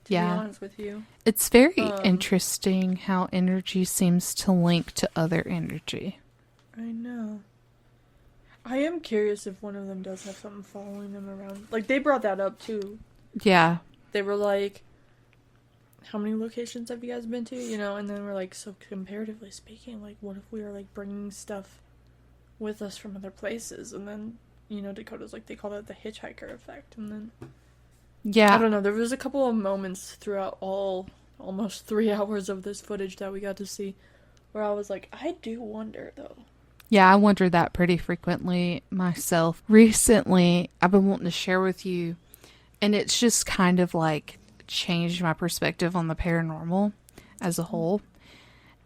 To be Yeah. honest with you. It's very Um, interesting how energy seems to link to other energy. I know. I am curious if one of them does have something following them around. Like, they brought that up, too. Yeah. They were like, how many locations have you guys been to? You know, and then we're like, so comparatively speaking, like, what if we were, like, bringing stuff with us from other places? And then, you know, Dakota's like, they call that the hitchhiker effect. And then, I Yeah. don't know, there was a couple of moments throughout almost 3 hours of this footage that we got to see where I was like, I do wonder, though. Yeah, I wonder that pretty frequently myself. Recently, I've been wanting to share with you, and it's just kind of like changed my perspective on the paranormal as a whole.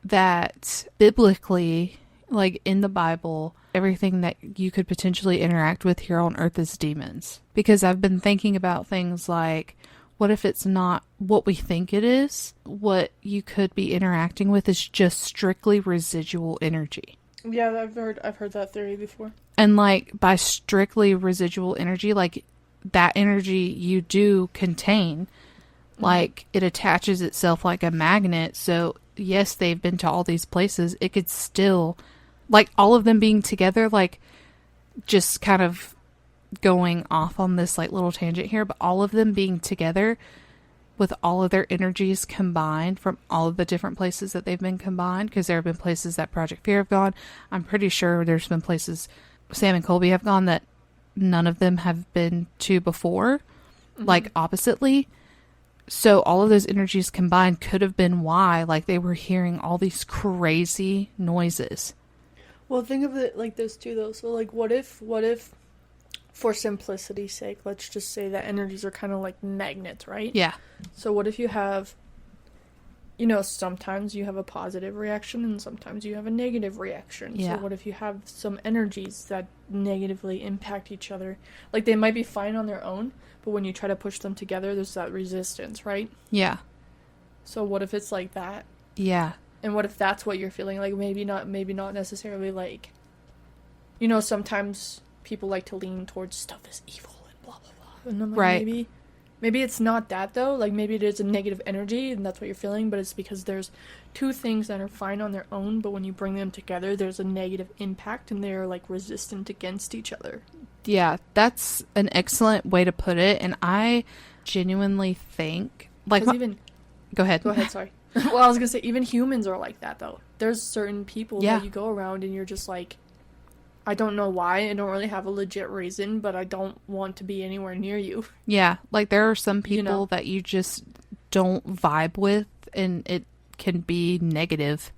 That biblically, like in the Bible, everything that you could potentially interact with here on earth is demons. Because I've been thinking about things like, what if it's not what we think it is? What you could be interacting with is just strictly residual energy. Yeah, I've heard that theory before. And like by strictly residual energy, like that energy you do contain, like it attaches itself like a magnet. So yes, they've been to all these places. It could still, like all of them being together, like just kind of going off on this like little tangent here, but all of them being together with all of their energies combined from all of the different places that they've been combined, because there have been places that Project Fear have gone. I'm pretty sure there's been places Sam and Colby have gone that none of them have been to before, like oppositely. So all of those energies combined could have been why, like, they were hearing all these crazy noises. Well, think of it like this too, though. So, like, what if, for simplicity's sake, let's just say that energies are kind of like magnets, right? Yeah. So, what if you have, you know, sometimes you have a positive reaction and sometimes you have a negative reaction. Yeah. So, what if you have some energies that negatively impact each other? Like, they might be fine on their own, but when you try to push them together, there's that resistance, right? Yeah. So, what if it's like that? Yeah. And what if that's what you're feeling? Like, maybe not necessarily, like, you know, sometimes people like to lean towards stuff is evil and blah, blah, blah. And I'm like, Right. maybe it's not that, though. Like, maybe it is a negative energy, and that's what you're feeling, but it's because there's two things that are fine on their own, but when you bring them together, there's a negative impact, and they're, like, resistant against each other. Yeah, that's an excellent way to put it, and I genuinely think, like, 'Cause even... go ahead. Go ahead, sorry. Well, I was gonna say, even humans are like that, though. There's certain people Yeah. that you go around and you're just like, I don't know why, I don't really have a legit reason, but I don't want to be anywhere near you. Yeah, like there are some people You know? that you just don't vibe with, and it can be negative.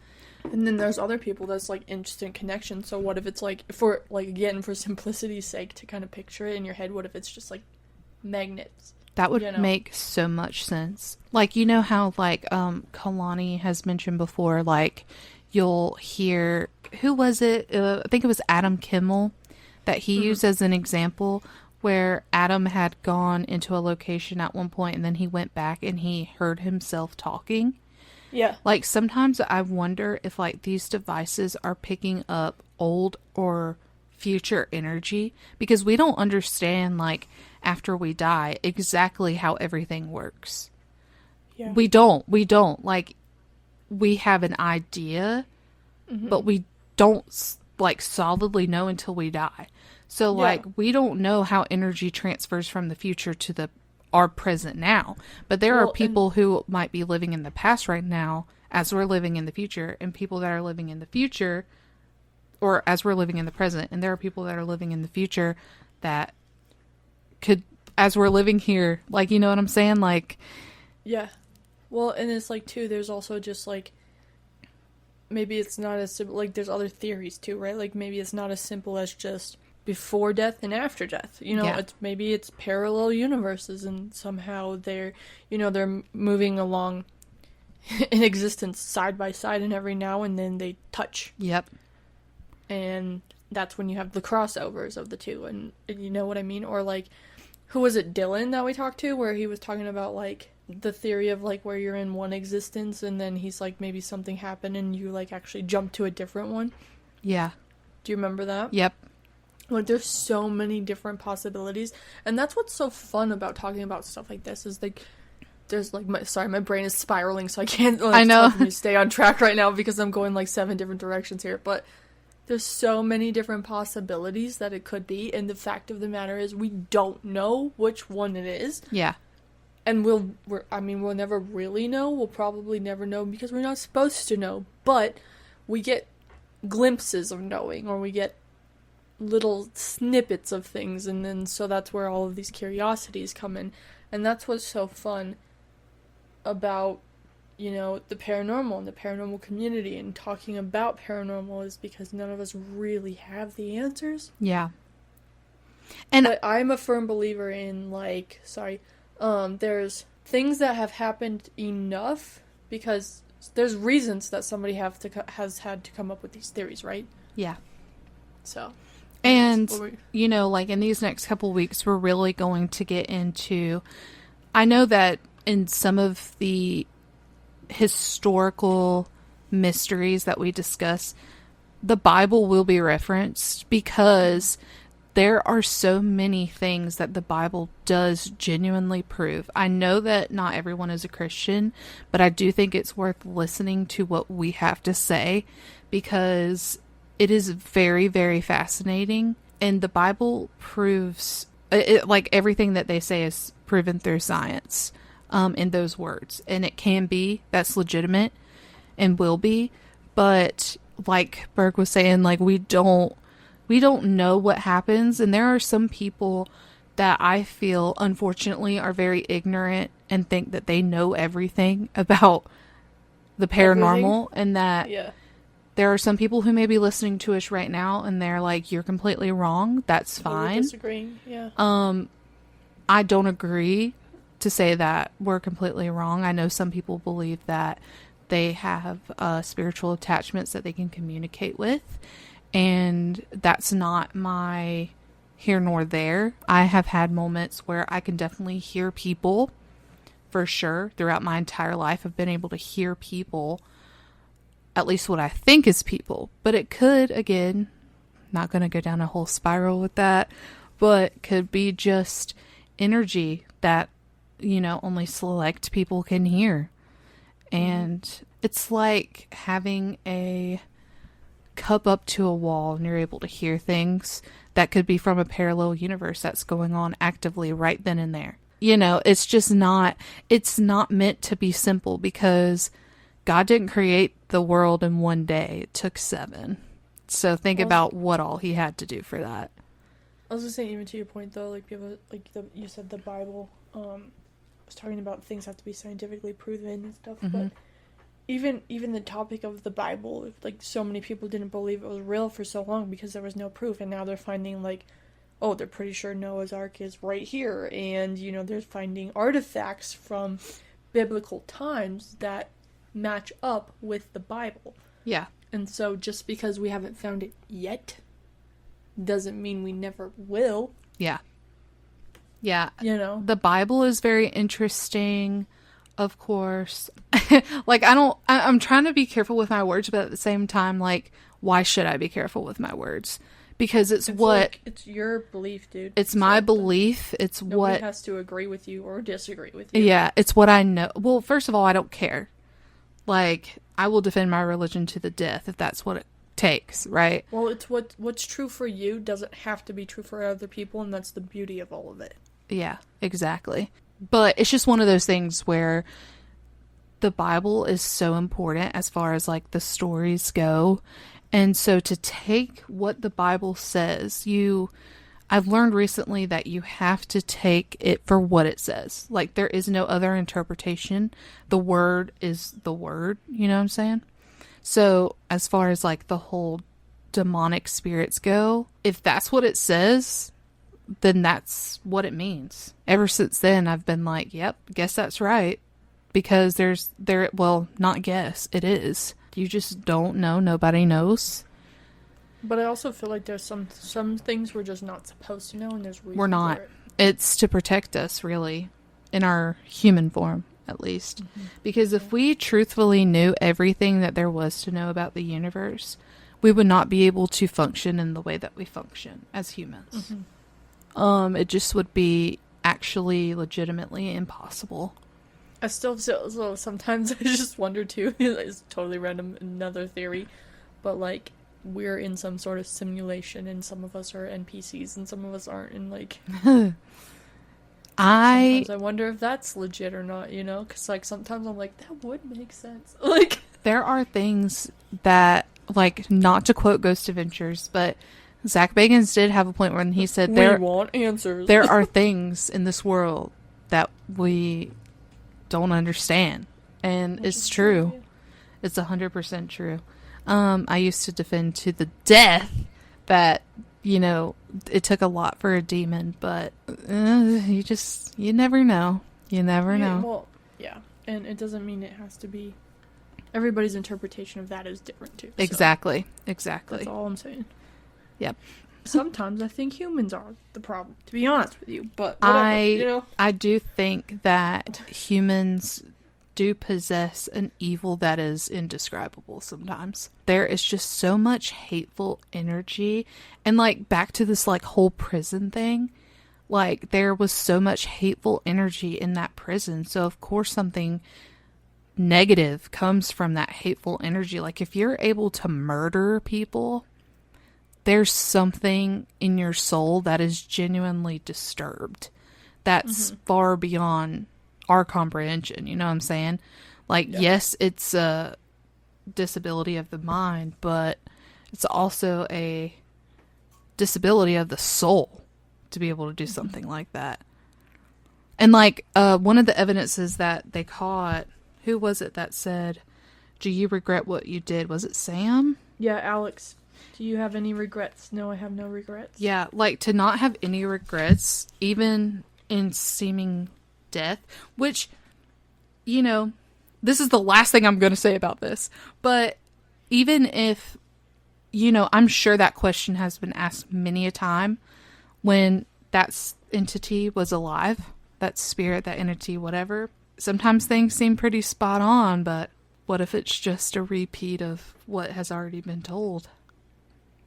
And then there's other people that's like instant connection. So what if it's like, for like, again, for simplicity's sake, to kind of picture it in your head, what if it's just like magnets? That would You know? make so much sense. Like, you know how, like, Kalani has mentioned before, like, you'll hear, who was it? I think it was Adam Kimmel that he used as an example, where Adam had gone into a location at one point and then he went back and he heard himself talking. Yeah. Like, sometimes I wonder if, like, these devices are picking up old or future energy, because we don't understand, like, after we die, exactly how everything works. Yeah. We don't. Like, we have an idea, but we don't, like, solidly know until we die. So, Yeah. like, we don't know how energy transfers from the future to our present now. But there are Well, people who might be living in the past right now as we're living in the future, and people that are living in the future, or as we're living in the present, and there are people that are living in the future that could, as we're living here, like, you know what I'm saying? Like, Yeah. Well, and it's like, too, there's also just like, maybe it's not as simple, like, there's other theories too, right? Like, maybe it's not as simple as just before death and after death, you know? Yeah. Maybe it's parallel universes, and somehow they're, you know, they're moving along in existence side by side, and every now and then they touch. Yep. And that's when you have the crossovers of the two, and you know what I mean? Or like, who was it, Dylan, that we talked to, where he was talking about like the theory of like where you're in one existence and then he's like maybe something happened and you like actually jump to a different one. Yeah. Do you remember that? Yep. Like, there's so many different possibilities, and that's what's so fun about talking about stuff like this, is like, there's like, my brain is spiraling, so I can't like, I know. stay on track right now because I'm going like 7 different directions here, but there's so many different possibilities that it could be, and the fact of the matter is we don't know which one it is. Yeah. And we'll never really know. We'll probably never know because we're not supposed to know, but we get glimpses of knowing, or we get little snippets of things, and then so that's where all of these curiosities come in, and that's what's so fun about, you know, the paranormal and the paranormal community and talking about paranormal, is because none of us really have the answers. Yeah. And but I'm a firm believer in like, there's things that have happened enough because there's reasons that somebody has had to come up with these theories, right? yeah. So, And, you know, like in these next couple weeks, we're really going to get into, I know that in some of the historical mysteries that we discuss, the Bible will be referenced because there are so many things that the Bible does genuinely prove. I know that not everyone is a Christian, but I do think it's worth listening to what we have to say because it is very, very fascinating. And the Bible proves, like everything that they say is proven through science in those words. And it can be, that's legitimate and will be. But like Berg was saying, like we don't know what happens. And there are some people that I feel, unfortunately, are very ignorant and think that they know everything about the paranormal. And that there are some people who may be listening to us right now and they're like, you're completely wrong. That's fine. Disagreeing. Yeah. I don't agree to say that we're completely wrong. I know some people believe that they have spiritual attachments that they can communicate with. And that's not my here nor there. I have had moments where I can definitely hear people, for sure. Throughout my entire life, I've been able to hear people, at least what I think is people. But it could, again, not going to go down a whole spiral with that, but could be just energy that, you know, only select people can hear. And it's like having a cup up to a wall and you're able to hear things that could be from a parallel universe that's going on actively right then and there. You know, it's not meant to be simple because God didn't create the world in one day. It took 7. So think about what all he had to do for that. I was just saying, even to your point though, like people, you said the Bible was talking about things have to be scientifically proven and stuff, but even the topic of the Bible, like so many people didn't believe it was real for so long because there was no proof, and now they're finding like, oh, they're pretty sure Noah's Ark is right here, and you know they're finding artifacts from biblical times that match up with the Bible. Yeah. And so just because we haven't found it yet doesn't mean we never will. Yeah. Yeah. You know? The Bible is very interesting, of course. Like, I'm trying to be careful with my words, but at the same time, like, why should I be careful with my words? Because it's it's your belief, dude. It's my belief. It's nobody has to agree with you or disagree with you. Yeah, it's what I know. Well, first of all, I don't care. Like, I will defend my religion to the death if that's what it takes, right? Well, it's what's true for you doesn't have to be true for other people, and that's the beauty of all of it. Yeah, exactly. But it's just one of those things where the Bible is so important as far as like the stories go. And so to take what the Bible says, I've learned recently that you have to take it for what it says. Like, there is no other interpretation. The word is the word, you know what I'm saying? So as far as like the whole demonic spirits go, if that's what it says, then that's what it means. Ever since then, I've been like, yep, guess that's right. because well, not guess, it is. You just don't know. Nobody knows. But I also feel like there's some things we're just not supposed to know, and there's reason We're not. for it. It's to protect us, really, in our human form, at least. Because if we truthfully knew everything that there was to know about the universe, we would not be able to function in the way that we function as humans. It just would be actually legitimately impossible. I still so sometimes I just wonder too. It's totally random, another theory, but like we're in some sort of simulation, and some of us are NPCs, and some of us aren't. And like, sometimes I wonder if that's legit or not. You know, because like sometimes I'm like, that would make sense. Like, there are things that, like, not to quote Ghost Adventures, but Zach Bagans did have a point when he said we want answers. There are things in this world that we don't understand, and it's true. It's 100% true. I used to defend to the death that, you know, it took a lot for a demon, but you never know. You never know. Well, yeah, and it doesn't mean it has to be. Everybody's interpretation of that is different too. So Exactly. that's all I'm saying. Yep. Sometimes I think humans are the problem, to be honest with you. But whatever, you know. I do think that humans do possess an evil that is indescribable sometimes. There is just so much hateful energy. And like back to this like whole prison thing, like there was so much hateful energy in that prison. So of course something negative comes from that hateful energy. Like if you're able to murder people, there's something in your soul that is genuinely disturbed. That's far beyond our comprehension. You know what I'm saying? Like, yes, it's a disability of the mind, but it's also a disability of the soul to be able to do something like that. And like, one of the evidences that they caught, who was it that said, "Do you regret what you did?" Was it Sam? Yeah, Alex. Do you have any regrets? No, I have no regrets. Yeah, like to not have any regrets, even in seeming death, which, you know, this is the last thing I'm going to say about this, but even if, you know, I'm sure that question has been asked many a time when that entity was alive, that spirit, that entity, whatever. Sometimes things seem pretty spot on, but what if it's just a repeat of what has already been told?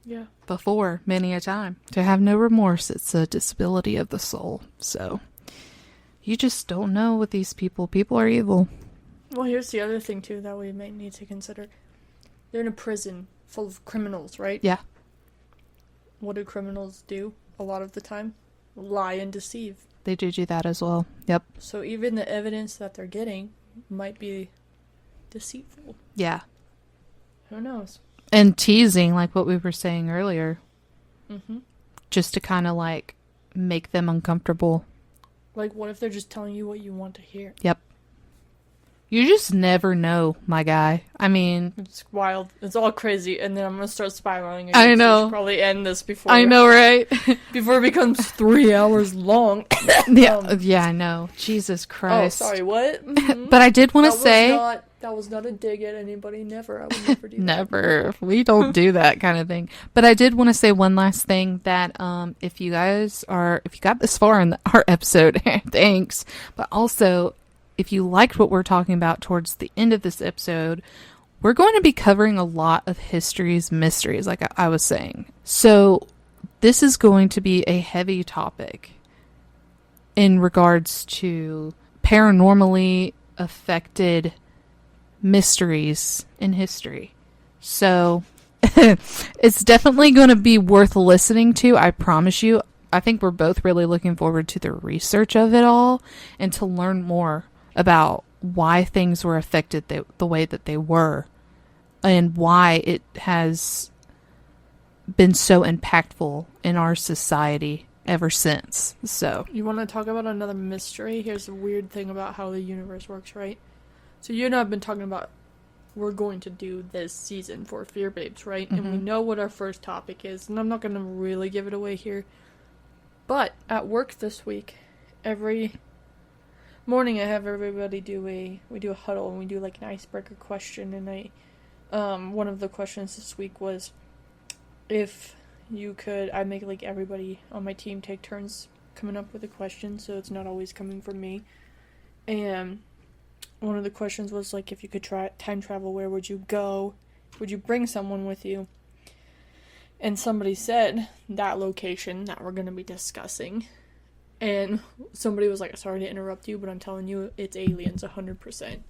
Yeah. Before, many a time. To have no remorse, it's a disability of the soul. So, you just don't know with these people. People are evil. Well, here's the other thing, too, that we might need to consider. They're in a prison full of criminals, right? Yeah. What do criminals do a lot of the time? Lie and deceive. They do that as well. Yep. So even the evidence that they're getting might be deceitful. Yeah. Who knows? And teasing, like what we were saying earlier. Mm-hmm. Just to kind of like make them uncomfortable. Like, what if they're just telling you what you want to hear? Yep. You just never know, my guy. I mean, It's wild. It's all crazy, and then I'm gonna start spiraling again. I know. So we should probably end this before. I know, right? Before it becomes 3 hours long. Yeah, I know. Jesus Oh, Christ. sorry. What? Mhm. But I did want to say, that was not a dig at anybody. Never. I would never do that. never. We don't do that kind of thing. But I did want to say one last thing that if you got this far in our episode, thanks. But also, if you liked what we're talking about towards the end of this episode, we're going to be covering a lot of history's mysteries, like I was saying. So this is going to be a heavy topic in regards to paranormally affected mysteries in history. So it's definitely going to be worth listening to, I promise you. I think we're both really looking forward to the research of it all and to learn more about why things were affected the way that they were and why it has been so impactful in our society ever since. So, you want to talk about another mystery? Here's the weird thing about how the universe works, right? So you and I have been talking about we're going to do this season for Fear Babes, right? And we know what our first topic is, and I'm not going to really give it away here. But at work this week, morning I have everybody we do a huddle and we do like an icebreaker question, and one of the questions this week was if you could, I make like everybody on my team take turns coming up with a question, so it's not always coming from me. And one of the questions was like, if you could time travel, where would you go? Would you bring someone with you? And somebody said that location that we're going to be discussing. And somebody was like, sorry to interrupt you, but I'm telling you, it's aliens 100%.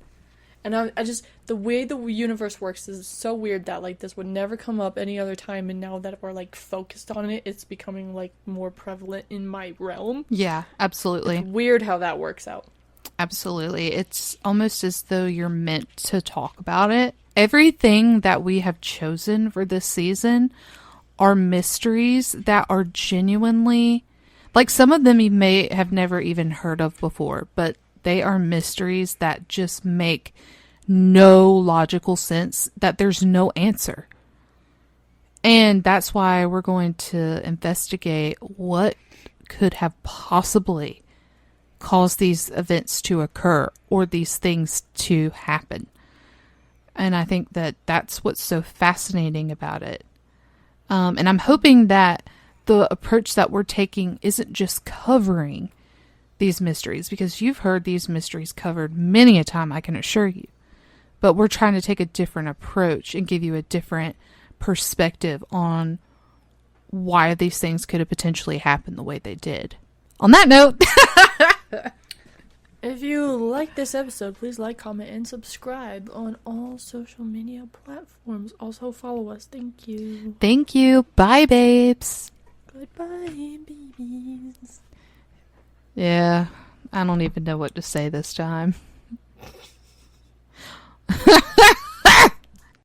And I just, the way the universe works is so weird that, like, this would never come up any other time, and now that we're, like, focused on it, it's becoming, like, more prevalent in my realm. Yeah, absolutely. It's weird how that works out. Absolutely. It's almost as though you're meant to talk about it. Everything that we have chosen for this season are mysteries that are genuinely, like, some of them you may have never even heard of before, but they are mysteries that just make no logical sense, that there's no answer. And that's why we're going to investigate what could have possibly caused these events to occur or these things to happen. And I think that that's what's so fascinating about it. And I'm hoping that the approach that we're taking isn't just covering these mysteries, because you've heard these mysteries covered many a time, I can assure you. But we're trying to take a different approach and give you a different perspective on why these things could have potentially happened the way they did. On that note, If you like this episode, please like, comment, and subscribe on all social media platforms. Also follow us. Thank you. thank you. Bye, babes. Goodbye, babies. Yeah, I don't even know what to say this time.